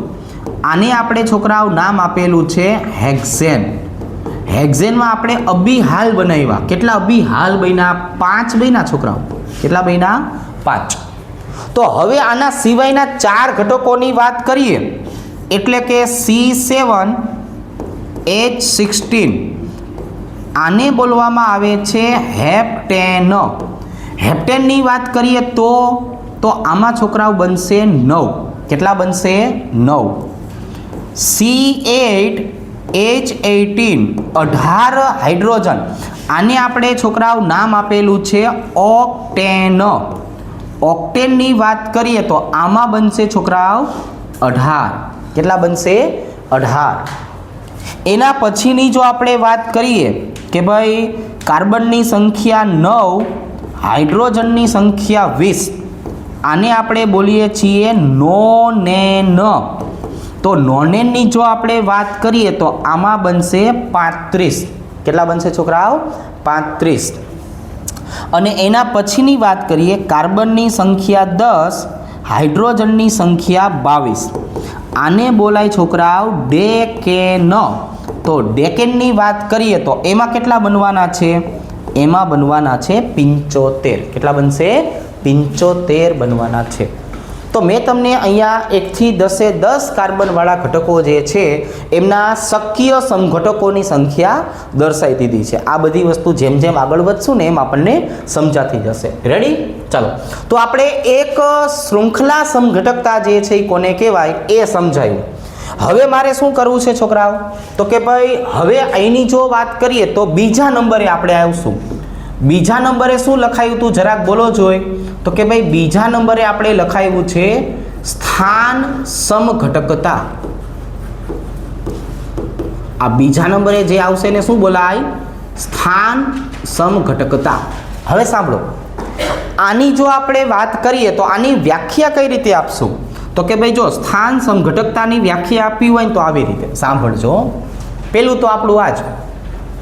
આને આપણે છોકરાઓ નામ આપેલું છે હેક્ઝેન. હેક્ઝેનમાં આપણે અબીહાલ બનાવ્યા. કેટલા અબીહાલ બન્યા? 5 બન્યા છોકરાઓ. કેટલા બન્યા? 5. તો હવે આના સિવાયના 4 ઘટકોની વાત કરીએ, એટલે કે C7H16, આને બોલવામાં આવે છે હેપ્ટેન. હેપ્ટેનની વાત કરીએ તો આમાં છોકરાઓ બનશે 9. કેટલા બનશે? 9. C8 H18 18 hydrogen. આને આપણે છોકરાઓ નામ આપેલું છે ઓક્ટેન. ઓક્ટેનની વાત કરીએ તો આમાં બનશે છોકરાઓ 18. કેટલા બનશે? 18. એના પછીની જો આપણે વાત કરીએ કે ભાઈ કાર્બનની સંખ્યા 9, હાઇડ્રોજનની સંખ્યા 20, આને આપણે બોલીએ છીએ નોનેન. તો નોનેનની જો આપણે વાત કરીએ તો આમાં બનશે 35. કેટલા બનશે છોકરાઓ? 35. અને એના પછીની વાત કરીએ કાર્બનની સંખ્યા 10, હાઇડ્રોજનની સંખ્યા 22, આને બોલાય છોકરાઓ ડેકેન. તો ડેકેનની વાત કરીએ તો એમાં કેટલા બનવાના છે? એમાં બનવાના છે 75. કેટલા બનશે? 75 બનવાના છે. તો મેં તમને અહીંયા 1 થી 10 કાર્બનવાળા ઘટકો જે છે એમના શક્ય સમઘટકોની સંખ્યા દર્શાવી દીધી છે. આ બધી વસ્તુ જેમ જેમ આગળ વધશું ને એમ આપણને સમજાતી જશે. રેડી? ચાલો, તો આપણે એક શૃંખલા સમઘટકતા જે છે એ કોને કહેવાય એ સમજાયું. હવે મારે શું કરવું છે છોકરાઓ? તો કે ભાઈ હવે અહીંની જો વાત કરીએ તો બીજા નંબરે આપણે આવશું. બીજા નંબરે શું લખાયું હતું જરાક બોલો જોઈ? તો કે ભાઈ બીજા નંબરે આપણે લખાયું છે સ્થાન સમઘટકતા. આ બીજા નંબરે જે આવશે એને શું બોલાય? સ્થાન સમઘટકતા. હવે સાંભળો, આની જો આપણે વાત કરીએ તો આની વ્યાખ્યા કઈ રીતે આપશું? તો કે ભાઈ જો સ્થાન સમઘટકતાની વ્યાખ્યા આપવી હોય ને તો આવી રીતે સાંભળજો. પેલું તો આપણું આ જ.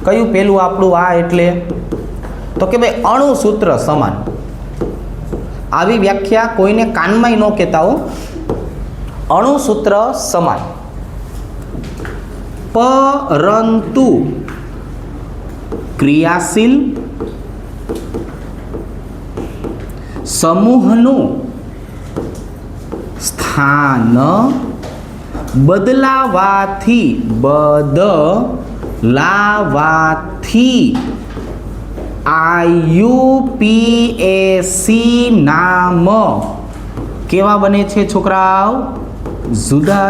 કયું પેલું આપણું? આ એટલે તો કે ભાઈ અણુ સૂત્ર સમાન. આવી વ્યાખ્યા કોઈને કાનમાંય ન કહેતા હો. અણુ સૂત્ર સમાન. પરંતુ ક્રિયાશીલ સમૂહનું સ્થાન બદલાવાથી IUPAC નામ કેવા બને છે છોકરાઓ? જુદા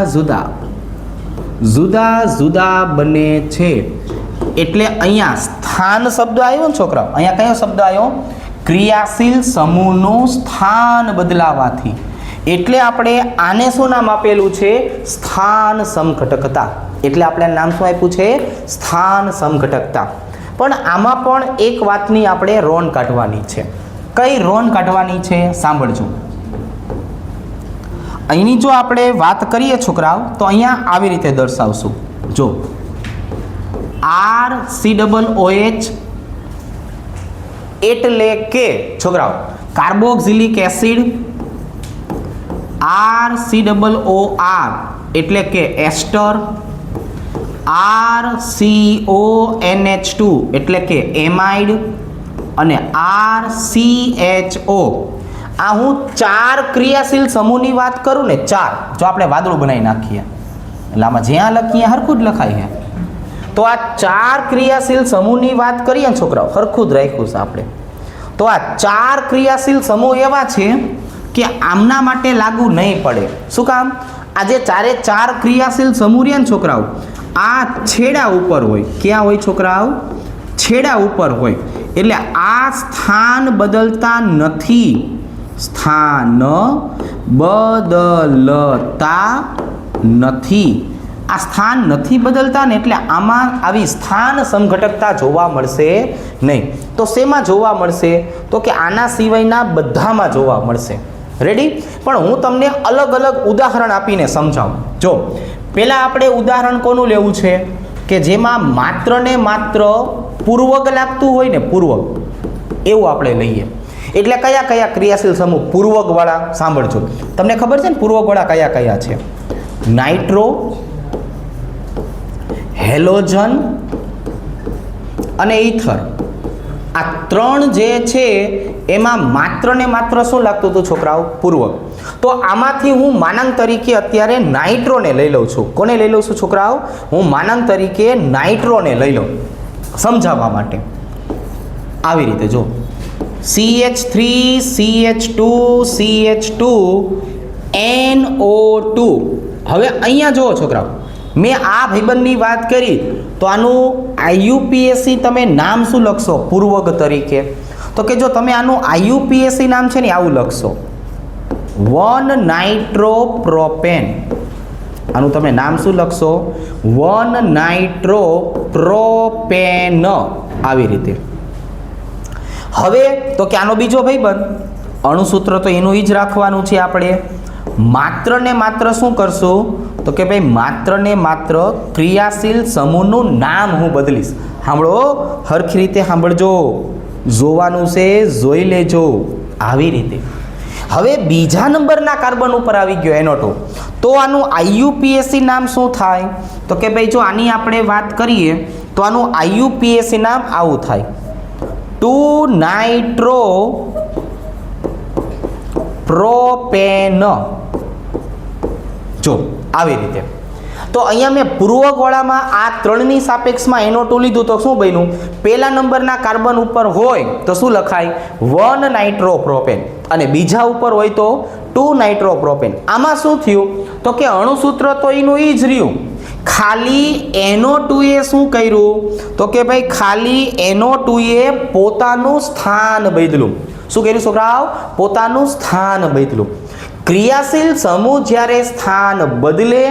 જુદા બને છે. એટલે અહીંયા સ્થાન શબ્દ આવ્યો ને છોકરાઓ, અહીંયા કયો શબ્દ આવ્યો? ક્રિયાશીલ સમૂહનું સ્થાન બદલાવાથી. એટલે આપણે આને શું નામ આપેલું છે? સ્થાન સમઘટકતા. એટલે આપણે નામ શું આપ્યું છે? સ્થાન સમઘટકતા. પણ આમાં પણ એક વાતની આપણે રોન કાઢવાની છે. કઈ રોન કાઢવાની છે? સાંભળજો. અહીંની જો આપણે વાત કરીએ છોકરાઓ તો અહીંયા આવી રીતે દર્શાવશું. જો RCOOH એટલે કે છોકરાઓ કાર્બોક્સિલિક એસિડ. RCOOR એટલે કે એસ્ટર. RCONH2 એટલે કે એમાઇડ. અને RCHO. આ હું 4 ક્રિયાશીલ સમૂહની વાત કરું ને, 4 જો આપણે વાદળું બનાવી નાખીએ એટલે આમાં જ્યાં લખીએ હરખું જ લખાય છે. તો આ 4 ક્રિયાશીલ સમૂહની વાત કરીએ ને છોકરાઓ, હરખું જ રાખ્યું છે આપણે. તો આ 4 ક્રિયાશીલ સમૂહ એવા છે કે આમના માટે લાગુ નહીં પડે. શું કામ? આ જે 4 ક્રિયાશીલ સમૂહ રહ્યા ને છોકરાઓ, આ છેડા ઉપર હોય. ક્યાં હોય છોકરાઓ? છેડા ઉપર હોય. એટલે આ સ્થાન બદલતા નથી. સ્થાન બદલતા નથી. આ સ્થાન નથી બદલતા ને એટલે આમાં આવી સ્થાન સમઘટકતા જોવા મળશે નહીં. તો શેમાં જોવા મળશે? તો કે આના સિવાયના બધામાં જોવા મળશે. રેડી? પણ હું તમને અલગ અલગ ઉદાહરણ આપીને સમજાવું. જો પહેલાં આપણે ઉદાહરણ કોનું લેવું છે કે જેમાં માત્ર ને માત્ર પૂર્વક લાગતું હોય ને, પૂર્વક એવું આપણે લઈએ. એટલે કયા કયા ક્રિયાશીલ સમૂહ પૂર્વકવાળા? સાંભળજો. તમને ખબર છે ને પૂર્વકવાળા કયા કયા છે? નાઇટ્રો, હેલોજન અને ઈથર. આ 3 જે છે એમાં માત્ર ને માત્ર શું લાગતું હતું છોકરાઓ? પૂર્વક. તો આમાંથી હું માનાંક તરીકે અત્યારે નાઇટ્રોને લઈ લઉં છું. કોને લઈ લઉં છું છોકરાઓ? હું માનાંક તરીકે નાઇટ્રોને લઈ લઉં સમજાવવા માટે. આવી રીતે જો CH3 CH2 CH2 NO2. હવે અહીંયા જુઓ છોકરાઓ, મેં આ ભાઈબંધની વાત કરી તો આનું આઈયુપીએસસી તમે નામ શું લખશો પૂર્વક તરીકે? તો કે જો તમે આનું આઈયુપીએસસી નામ છે ને આવું લખશો 1-નાઇટ્રોપ્રોપેન. આનું તમે નામ શું લખશો? 1-નાઇટ્રોપ્રોપેન, આવી રીતે. હવે તો કે આનો બીજો ભાઈબંધ અણુસૂત્ર તો એનું જ રાખવાનું છે આપણે. માત્ર ને માત્ર શું કરશું? તો કે ભાઈ માત્ર ને માત્ર ક્રિયાશીલ સમૂહનું નામ હું બદલીશ. સાંભળો, હરખી રીતે સાંભળજો, જોવાનું છે, જોઈ લેજો, આવી રીતે. હવે બીજા નંબરના કાર્બન ઉપર આવી ગયો NO2, તો આનું આઈયુપીએસસી નામ શું થાય? તો કે ભાઈ જો આની આપણે વાત કરીએ તો આનું આઈયુપીએસસી નામ આવું થાય 2-નાઇટ્રોપ્રોપેન. જો આવી રીતે. તો અહીંયા મેં પૂર્વગોળામાં આ ત્રણની સાપેક્ષમાં NO2 લીધું તો શું બન્યું? પહેલા નંબરના કાર્બન ઉપર હોય તો શું લખાય? 1-નાઇટ્રોપ્રોપેન, અને બીજા ઉપર હોય તો 2-નાઇટ્રોપ્રોપેન. આમાં શું થયું? તો કે અણુસૂત્ર તો એનું એ જ રહ્યું, ખાલી NO2 એ શું કર્યું? તો કે ભાઈ ખાલી NO2 એ પોતાનું સ્થાન બદલ્યું. શું કર્યું છોકરાઓ? પોતાનું સ્થાન બદલ્યું. ક્રિયાશીલ સમૂહ જ્યારે સ્થાન બદલે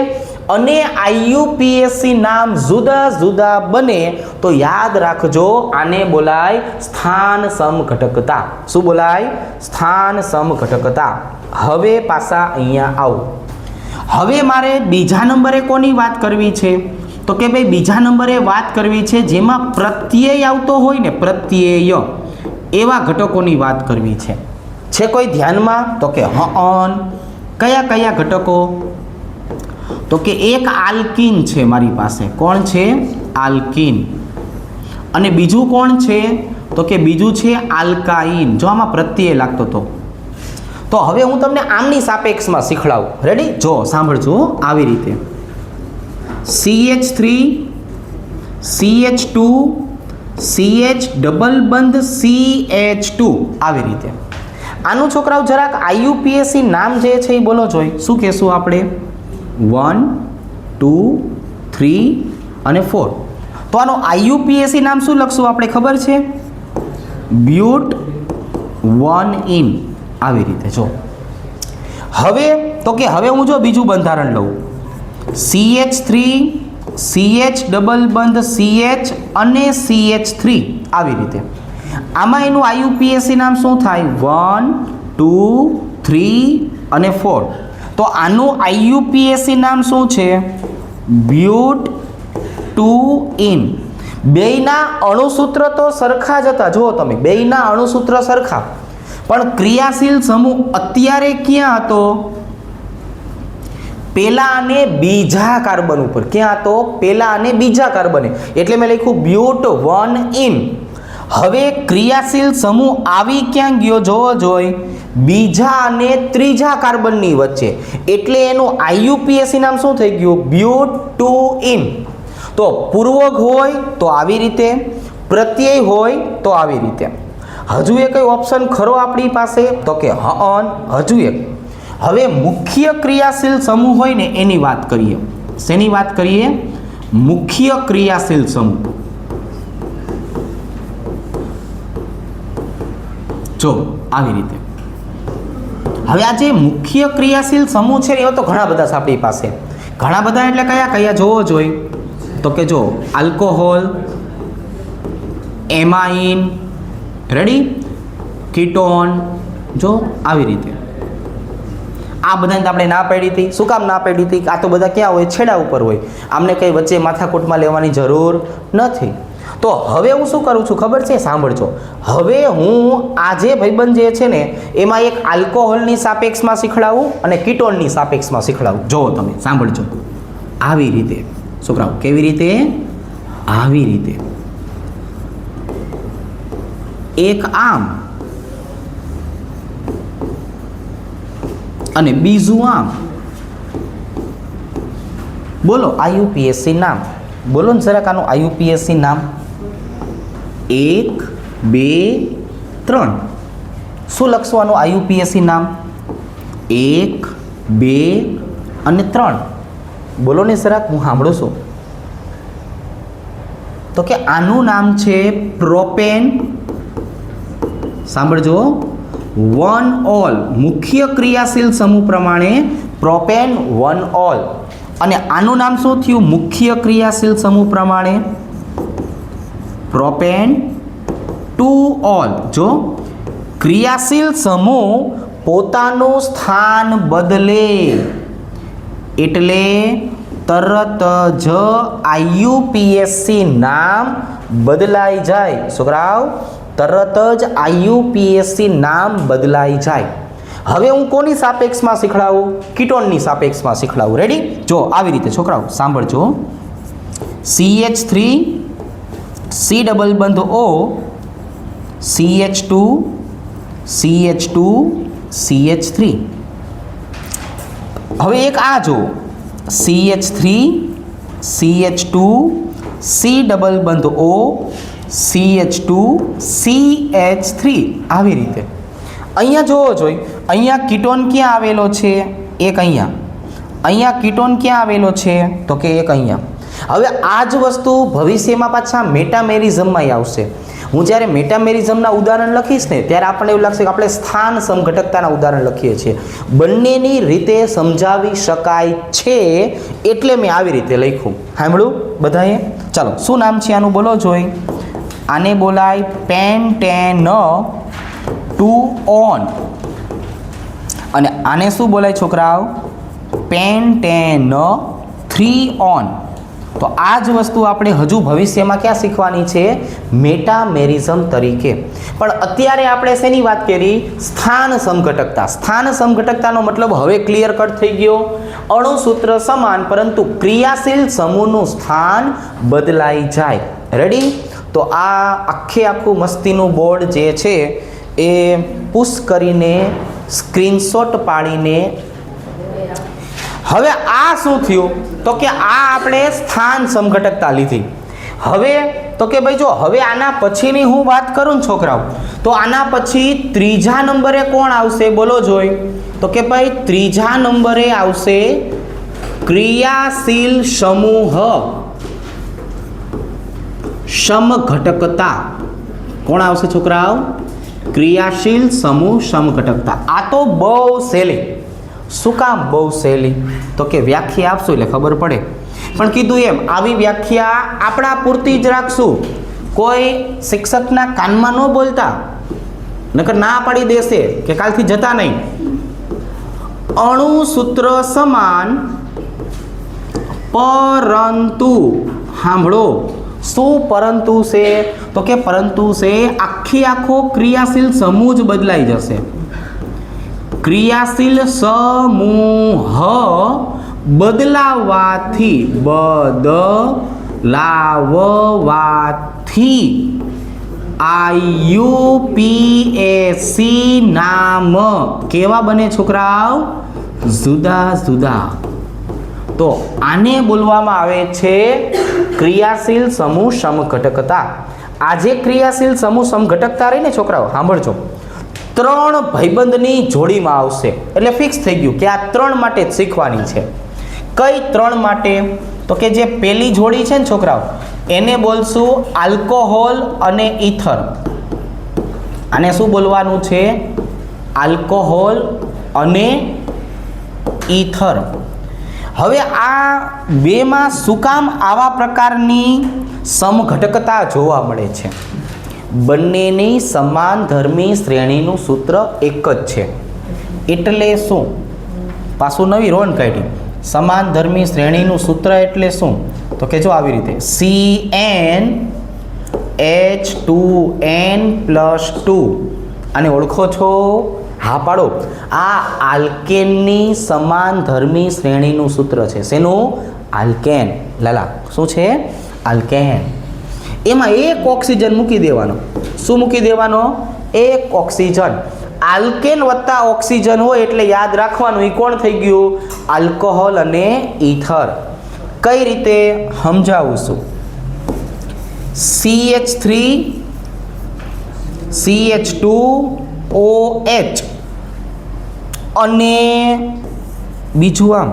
અને આઈયુપીએસસી નામ જુદા જુદા બને તો યાદ રાખજો, આને બોલાય સ્થાન સમઘટકતા. શું બોલાય? સ્થાન સમઘટકતા. હવે પાછા અહીંયા આવો. હવે મારે બીજા નંબરે કોની વાત કરવી છે? તો કે ભાઈ બીજા નંબરે વાત કરવી છે જેમાં પ્રત્યય આવતો હોય ને, પ્રત્યય, એવા ઘટકોની વાત કરવી છે. છે કોઈ ધ્યાનમાં? તો કે હન. કયા કયા ઘટકો? તો કે એક આલ્કીન છે મારી પાસે. કોણ છે? આલ્કીન. અને બીજું કોણ છે? તો કે બીજું છે આલ્કાઇન. જો આમાં પ્રત્યય લાગતો તો હવે હું તમને આમની સાપેક્ષમાં શીખડાવું. રેડી? જો સાંભળજો, આવી રીતે CH3 CH2 CH ડબલ બંધ CH2, આવી રીતે. આનું છોકરાઓ જરાક આઈયુપીએસસી નામ જે છે એ બોલો જોઈ. શું કહેશું આપણે? 1, 2, 3 અને 4. તો આનું આઈયુપીએસસી નામ શું લખશું આપણે ખબર છે? બ્યુટ 1-इन, આવી રીતે. જો હવે તો કે હવે હું જો બીજું બંધારણ લઉં, CH3 CH ડબલ બંધ CH અને CH3, આવી રીતે. આમાં એનું આઈયુપીએસસી નામ શું થાય? 1, 2, 3 અને 4. તો આનું આઈયુપીએસસી નામ શું છે? બ્યુટ 2-इन. બેયના અણુસૂત્ર તો સરખા જ હતા. જુઓ તમે, બેયના અણુસૂત્ર સરખા, પણ ક્રિયાશીલ સમૂહ અત્યારે ક્યાં હતો? પહેલા અને બીજા કાર્બન ઉપર. ક્યાં હતો? પહેલા અને બીજા કાર્બને. એટલે મેં લખ્યું બ્યુટ 1-इन. હવે ક્રિયાશીલ સમૂહ આવી ક્યાં ગયો? જોવો જોઈ, બીજા અને ત્રીજા કાર્બનની વચ્ચે. એટલે એનું આઈયુપીએસસી નામ શું થઈ ગયું? બ્યુટ 2-इन. તો પૂર્વક હોય તો આવી રીતે, પ્રત્યય હોય તો આવી રીતે. હજુ એક કઈ ઓપ્શન ખરો આપણી પાસે? તો કે હન. હજુ એક. હવે મુખ્ય ક્રિયાશીલ સમૂહ હોય ને એની વાત કરીએ. શેની વાત કરીએ? મુખ્ય ક્રિયાશીલ સમૂહ. જો આવી રીતે. હવે આ જે મુખ્ય ક્રિયાશીલ સમૂહ છે એવા તો ઘણા બધા છે આપણી પાસે. ઘણા બધા એટલે કયા કયા જોવો જોઈએ? તો કે જો આલ્કોહોલ, એમાઇન, રેડી, કીટોન, જો આવી રીતે. આ બધાને આપણે ના પાડી હતી. શું કામ ના પાડી હતી? આ તો બધા ક્યાં હોય? છેડા ઉપર હોય. આમને કંઈ વચ્ચે માથાકૂટમાં લેવાની જરૂર નથી. તો હવે હું શું કરું છું ખબર છે? સાંભળજો. હવે હું આ જે ભાઈબંધ જે છે ને એમાં એક આલ્કોહોલની સાપેક્ષમાં શીખડાવું અને કીટોનની સાપેક્ષમાં શીખડાવું. જોવો તમે, સાંભળજો. આવી રીતે છોકરાઓ. કેવી રીતે? આવી રીતે. એક આમ અને બીજું આમ. બોલો આઈયુપીએસસી નામ. બોલો ને જરાક આનું આઈયુપીએસસી નામ. 1, 2, 3. શું લખશું આનું આઈયુપીએસસી નામ? 1, 2 અને 3. બોલો ને જરાક, હું સાંભળું છું. તો કે આનું નામ છે પ્રોપેન. સાંભળજો, 1-ol. મુખ્ય ક્રિયાશીલ સમૂહ પ્રમાણે પ્રોપેન 1-ol. અને આનું નામ શું થયું? મુખ્ય ક્રિયાશીલ સમૂહ પ્રમાણે પ્રોપેન 2-ol. જો ક્રિયાશીલ સમૂહ પોતાનું સ્થાન બદલે એટલે તરત જ IUPAC નામ બદલાઈ જાય. છોકરાઓ, તરત જ IUPAC નામ બદલાઈ જાય. હવે હું કોની સાપેક્ષમાં શીખડાવું? કીટોનની સાપેક્ષમાં શીખડાવું. રેડી? જો આવી રીતે છોકરાઓ સાંભળજો. CH3 C ડબલ બંધ O CH2 CH2 CH3. હવે એક આ જો CH3 CH2 C ડબલ બંધ O CH2 CH3. આવી રીતે અહીંયા જોવો જોઈએ. અહીંયા કીટોન ક્યાં આવેલો છે? એક અહીંયા. અહીંયા કીટોન ક્યાં આવેલો છે? તો કે એક અહીંયા. હવે આ જ વસ્તુ ભવિષ્યમાં પાછા મેટામેરિઝમમાં આવશે. હું જ્યારે મેટામેરિઝમના ઉદાહરણ લખીશ ને ત્યારે આપણને એવું લાગશે કે આપણે સ્થાન સમઘટકતાના ઉદાહરણ લખીએ છીએ. બંનેની રીતે સમજાવી શકાય છે એટલે મેં આવી રીતે લખ્યું. સાંભળ્યું બધાએ? ચાલો, શું નામ છે આનું બોલો જોઈ. આને બોલાય પેન્ટેન 2-on. અને આને શું બોલાય છોકરાઓ? Pentane 3-on. તો આ જ વસ્તુ આપણે હજુ ભવિષ્યમાં ક્યાં શીખવાની છે? મેટામેરિઝમ તરીકે. પણ અત્યારે આપણે શેની વાત કરી? સ્થાન સમઘટકતા. સ્થાન સમઘટકતાનો મતલબ હવે ક્લિયર કટ થઈ ગયો. અણુસૂત્ર સમાન પરંતુ ક્રિયાશીલ સમૂહનું સ્થાન બદલાઈ જાય. રેડી? તો આ આખું મસ્તીનું બોર્ડ જે છે એ પુશ કરીને સ્ક્રીનશોટ પાડીને, હવે આ શું થયું? તો કે આ આપણે સ્થાન સમઘટકતા લીધી. હવે તો કે ભાઈ જો હવે આના પછીની હું વાત કરું ને છોકરાઓ, તો આના પછી ત્રીજા નંબરે કોણ આવશે બોલો જોઈ. તો કે ભાઈ ત્રીજા નંબરે આવશે ક્રિયાશીલ સમૂહ સમઘટકતા. કોણ આવશે છોકરાઓ? ક્રિયાશીલ સમૂહ સમઘટકતા. આ તો બહુ સહેલી. શું કામ બહુ સહેલી? તો કે વ્યાખ્યા આપશું એટલે ખબર પડે. પણ કીધું એમ આવી વ્યાખ્યા આપણા પૂરતી જ રાખશું. કોઈ શિક્ષકના કાનમાં ન બોલતા, નકર ના પાડી દેશે કે કાલથી જતા નહીં. અણુસૂત્ર સમાન પરંતુ, સાંભળો શું પરંતુ છે? તો કે પરંતુ છે આખો ક્રિયાશીલ સમૂહ જ બદલાઈ જશે. ક્રિયાશીલ સમૂહ બદલાવવાથી IUPAC નામ કેવા બને છોકરાઓ? જુદા જુદા. તો આને બોલવામાં આવે છે ક્રિયાશીલ સમૂહ સમઘટકતા. આ જે ક્રિયાશીલ સમૂહ સમઘટકતા રહી ને છોકરાઓ સાંભળજો, 3 ભાઈબંધની જોડીમાં આવશે એટલે ફિક્સ થઈ ગયું કે આ 3 માટે જ શીખવાની છે. કઈ 3 માટે? તો કે જે પહેલી જોડી છે ને છોકરાઓ એને બોલશું આલ્કોહોલ અને ઈથર. આને શું બોલવાનું છે? આલ્કોહોલ અને ઈથર. હવે આ બેમાં શું કામ આવા પ્રકારની સમઘટકતા જોવા મળે છે? બંનેની સમાન ધર્મી શ્રેણીનું સૂત્ર એક જ છે. એટલે શું? પાછું નવી રોન કાઢી. સમાન ધર્મી શ્રેણીનું સૂત્ર એટલે શું? તો કે જો આવી રીતે CnH2n+2. આને ઓળખો છો? હા પાડો. આ આલ્કેનની સમાન ધર્મી શ્રેણીનું સૂત્ર છે. શેનું? આલ્કેન. લાલા શું છે? આલ્કેન. એમાં એક ઓક્સિજન મૂકી દેવાનો. શું મૂકી દેવાનો? એક ઓક્સિજન. આલ્કેન વત્તા ઓક્સિજન હોય એટલે યાદ રાખવાનું એ કોણ થઈ ગયું? આલ્કોહોલ અને ઈથર. કઈ રીતે સમજાવું છું? CH3 CH2OH અને બીજું આમ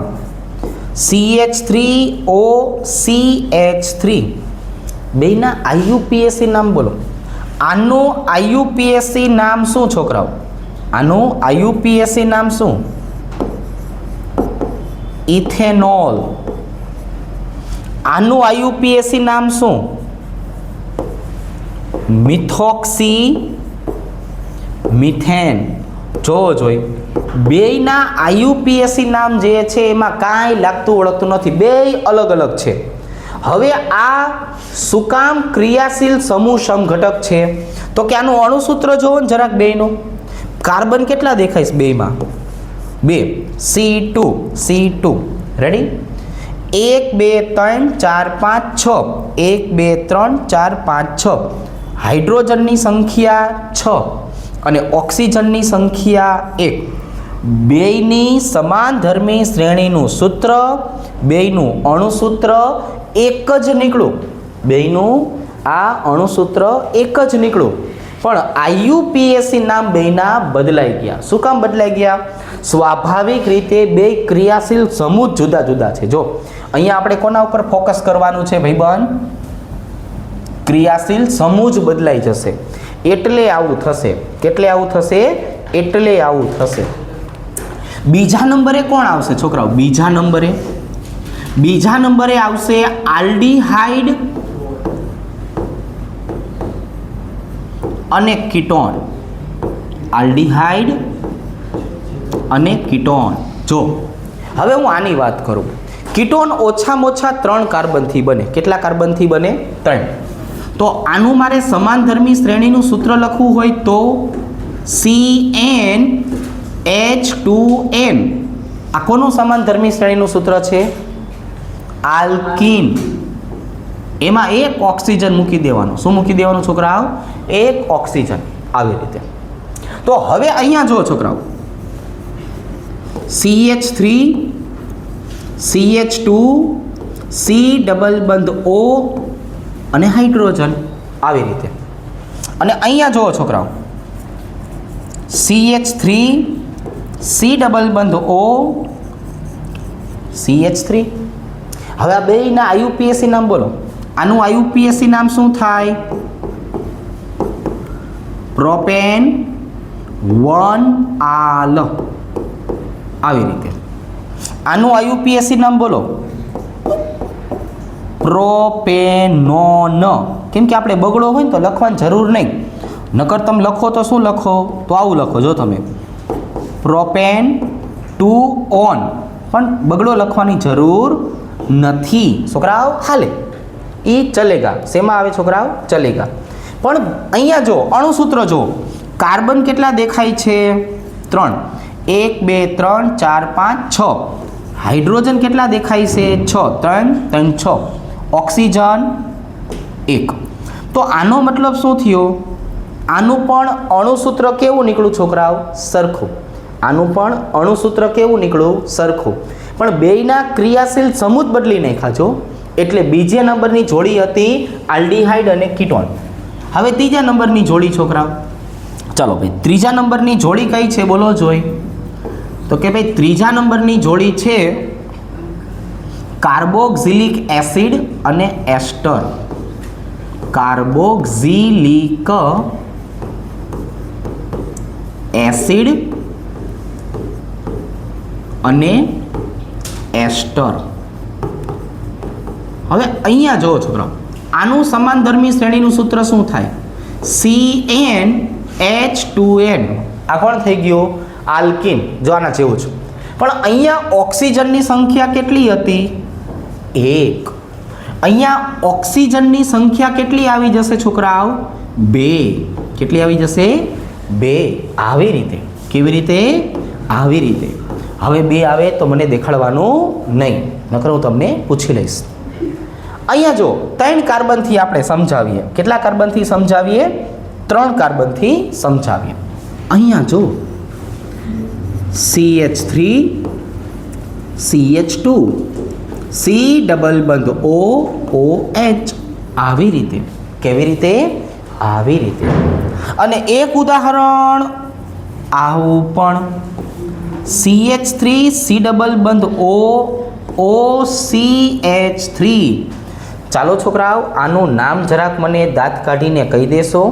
CH3OCH3 બેયના IUPAC નામ બોલો. આનું IUPAC નામ શું છોકરાઓ? આનું IUPAC નામ શું? ઇથેનોલ. આનું IUPAC નામ શું? Methoxy methane. જોઈ બેયના IUPAC નામ જે છે એમાં કાંઈ લાગતું ઓળખતું નથી, બેય અલગ અલગ છે. હવે આ શું કામ ક્રિયાશીલ સમૂહ સમઘટક છે? તો કે આનું અણુસૂત્ર જોવો ને જરાક બેયનું. કાર્બન કેટલા દેખાય છે બેયમાં? 2. C2 ready. 1 2 3 4 5 6 1 2 3 4 5 6 હાઇડ્રોજનની સંખ્યા 6 અને ઓક્સિજનની સંખ્યા 1. બેયની સમાન ધર્મી શ્રેણીનું સૂત્ર, બેયનું અણુસૂત્ર એક જ નીકળ્યું. બેયનું આ અણુસૂત્ર એક જ નીકળ્યું. પણ IUPAC નામ બેયના બદલાઈ ગયા. શું કામ બદલાઈ ગયા? સ્વાભાવિક રીતે બે ક્રિયાશીલ સમૂહ જુદા જુદા છે. જો અહીંયા આપણે કોના ઉપર ફોકસ કરવાનું છે ભાઈબંધ? ક્રિયાશીલ સમૂહ જ બદલાઈ જશે એટલે આવું થશે. કેટલે આવું થશે? એટલે આવું થશે. બીજા નંબરે કોણ આવશે છોકરાઓ? બીજા નંબરે આવશે આલ્ડીહાઇડ અને કીટોન. આલ્ડીહાઇડ અને કીટોન. જો હવે હું આની વાત કરું. કીટોન ઓછામાં ઓછા 3 કાર્બનથી બને. કેટલા કાર્બનથી બને? 3. તો આનું મારે સમાનધર્મી શ્રેણીનું સૂત્ર લખવું હોય તો CnH2n. આ કોનું સમાનધર્મી શ્રેણીનું સૂત્ર છે? આલ્કીન. એમાં એક ઓક્સિજન મૂકી દેવાનો. શું મૂકી દેવાનું છોકરાઓ? એક ઓક્સિજન. આવી રીતે. તો હવે અહીંયા જુઓ છોકરાઓ, CH3 CH2 C ડબલ બંધ O અને હાઇડ્રોજન આવી રીતે. અને અહીંયા જુઓ છોકરાઓ, CH3 C ડબલ બંધ O CH3. હવે આ બેયના IUPAC નામ બોલો. આનું IUPAC નામ શું થાય? પ્રોપેન 1 આલ. આવી રીતે. આનું IUPAC નામ બોલો. પ્રોપેનોન. કેમ કે આપણે બગડો હોય ને તો લખવાની જરૂર નહીં. નકર તમે લખો તો શું લખો? તો આવું લખો. જો તમે પ્રોપેન 2 ઓન, પણ બગડો લખવાની જરૂર નથી છોકરાઓ. હાલે એ ચલેગા. શેમાં આવે છોકરાઓ? ચલેગા. પણ અહીંયા જો અણુસૂત્ર જો, કાર્બન કેટલા દેખાય છે? 3. 1 2 3 4 5 6. હાઇડ્રોજન કેટલા દેખાય છે? 6. 3 3 6. ઓક્સિજન 1. તો આનો મતલબ શું થયો? આનું પણ અણુસૂત્ર કેવું નીકળ્યું છોકરાઓ? સરખું. આનું પણ અણુસૂત્ર કેવું નીકળ્યું? સરખું. પણ બેયના ક્રિયાશીલ સમૂહ બદલી નાખ્યા છો. એટલે બીજા નંબરની જોડી હતી આલ્ડીહાઇડ અને કીટોન. હવે ત્રીજા નંબરની જોડી છોકરાઓ, ચાલો ભાઈ ત્રીજા નંબરની જોડી કઈ છે બોલો જોઈ? તો કે ભાઈ ત્રીજા નંબરની જોડી છે કાર્બોક્સિલિક એસિડ અને એસ્ટર. કાર્બોક્સિલિક એસિડ અને એસ્ટર. હવે અહીંયા જુઓ છોકરાઓ, આનું સમાનધર્મી શ્રેણીનું સૂત્ર શું થાય? CnH2n. આ કોણ થઈ ગયું? આલ્કીન. જો આના જેવું છે. પણ અહીંયા ઓક્સિજનની સંખ્યા કેટલી હતી? 1. અહીંયા ઓક્સિજનની સંખ્યા કેટલી આવી જશે છોકરાઓ? 2. કેટલી આવી જશે? 2. આવી રીતે. કેવી રીતે? આવી રીતે. હવે 2 આવે તો મને દેખાડવાનું નહીં, નકર હું તમને પૂછી લઈશ. અહીંયા જો 3 કાર્બનથી આપણે સમજાવીએ. કેટલા કાર્બનથી સમજાવીએ? 3 કાર્બનથી સમજાવીએ. અહીંયા જો CH3 CH2 C ડબલ બંધ O OH. આવી રીતે. કેવી રીતે? આવી રીતે. અને એક ઉદાહરણ આવું પણ CH3 C ડબલ બંધ O OCH3. ચાલો છોકરાઓ, આનું નામ જરાક મને દાંત કાઢીને કહી દેશો.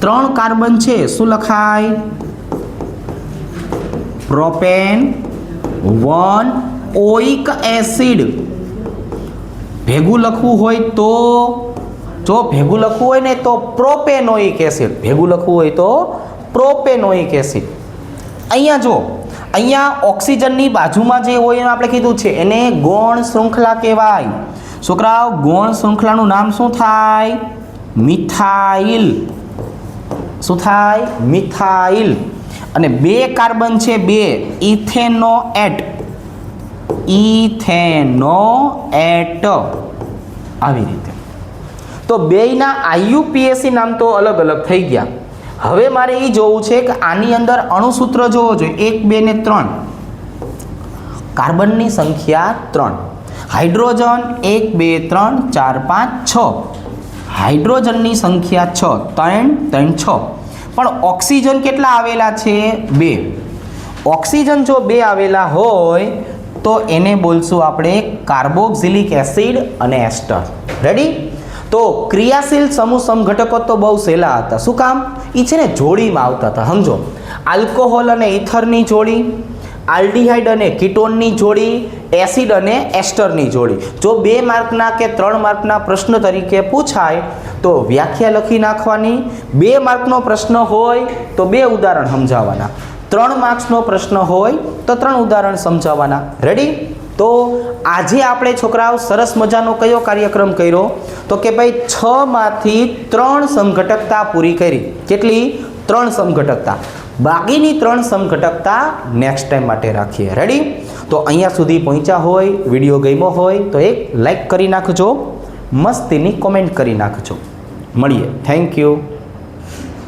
3 કાર્બન છે, શું લખાય? Propane 1 ઓઇક acid. ભેગું લખવું હોય તો, જો ભેગું લખવું હોય ને તો પ્રોપેનોઇક એસિડ. ભેગું લખવું હોય તો પ્રોપેનોઇક એસિડ. અહીંયા જો, અહીંયા ઓક્સિજનની બાજુમાં જે હોય એને આપણે કીધું છે એને ગૌણ શૃંખલા કહેવાય. છોકરાઓ, ગૌણ શૃંખલાનું નામ શું થાય? મિથાઇલ. શું થાય? મિથાઇલ. અને 2 કાર્બન છે, 2 ઇથેનોએટ. ઇથેનોએટ આવી રીતે. તો બેયના આઈયુપીએસી નામ તો અલગ અલગ થઈ ગયા. હવે મારે એ જોવું છે કે આની અંદર અણુસૂત્ર જોવો જોઈએ. 1 2 ને 3. કાર્બનની સંખ્યા 3. હાઇડ્રોજન 1 2 3 4 5 6. હાઇડ્રોજનની સંખ્યા 6. 3 3 6. પણ ઓક્સિજન કેટલા આવેલા છે? 2. ઓક્સિજન જો 2 આવેલા હોય તો એને બોલશું આપણે કાર્બોક્સિલિક એસિડ અને એસ્ટર. રેડી? તો ક્રિયાશીલ સમૂહ સમઘટકો તો બહુ સહેલા હતા. શું કામ? એ છે ને જોડીમાં આવતા હતા. સમજો, આલ્કોહોલ અને ઇથરની જોડી, આલ્ડીહાઇડ અને કીટોનની જોડી, એસિડ અને એસ્ટરની જોડી. જો 2 માર્કના કે 3 માર્કના પ્રશ્ન તરીકે પૂછાય તો વ્યાખ્યા લખી નાખવાની. 2 માર્કનો પ્રશ્ન હોય તો 2 ઉદાહરણ સમજાવવાના. 3 માર્ક્સનો પ્રશ્ન હોય તો 3 ઉદાહરણ સમજાવવાના. રેડી? તો આજે આપણે છોકરાઓ સરસ મજાનો કયો કાર્યક્રમ કર્યો? તો કે ભાઈ 6 માંથી 3 સમઘટકતા પૂરી કરી. કેટલી? 3 સમઘટકતા. બાકીની 3 સમઘટકતા નેક્સ્ટ ટાઈમ માટે રાખીએ. રેડી? તો અહીંયા સુધી પહોંચ્યા હોય, વિડીયો ગમ્યો હોય તો એક લાઈક કરી નાખજો, મસ્તીની કોમેન્ટ કરી નાખજો. મળીએ. Thank you.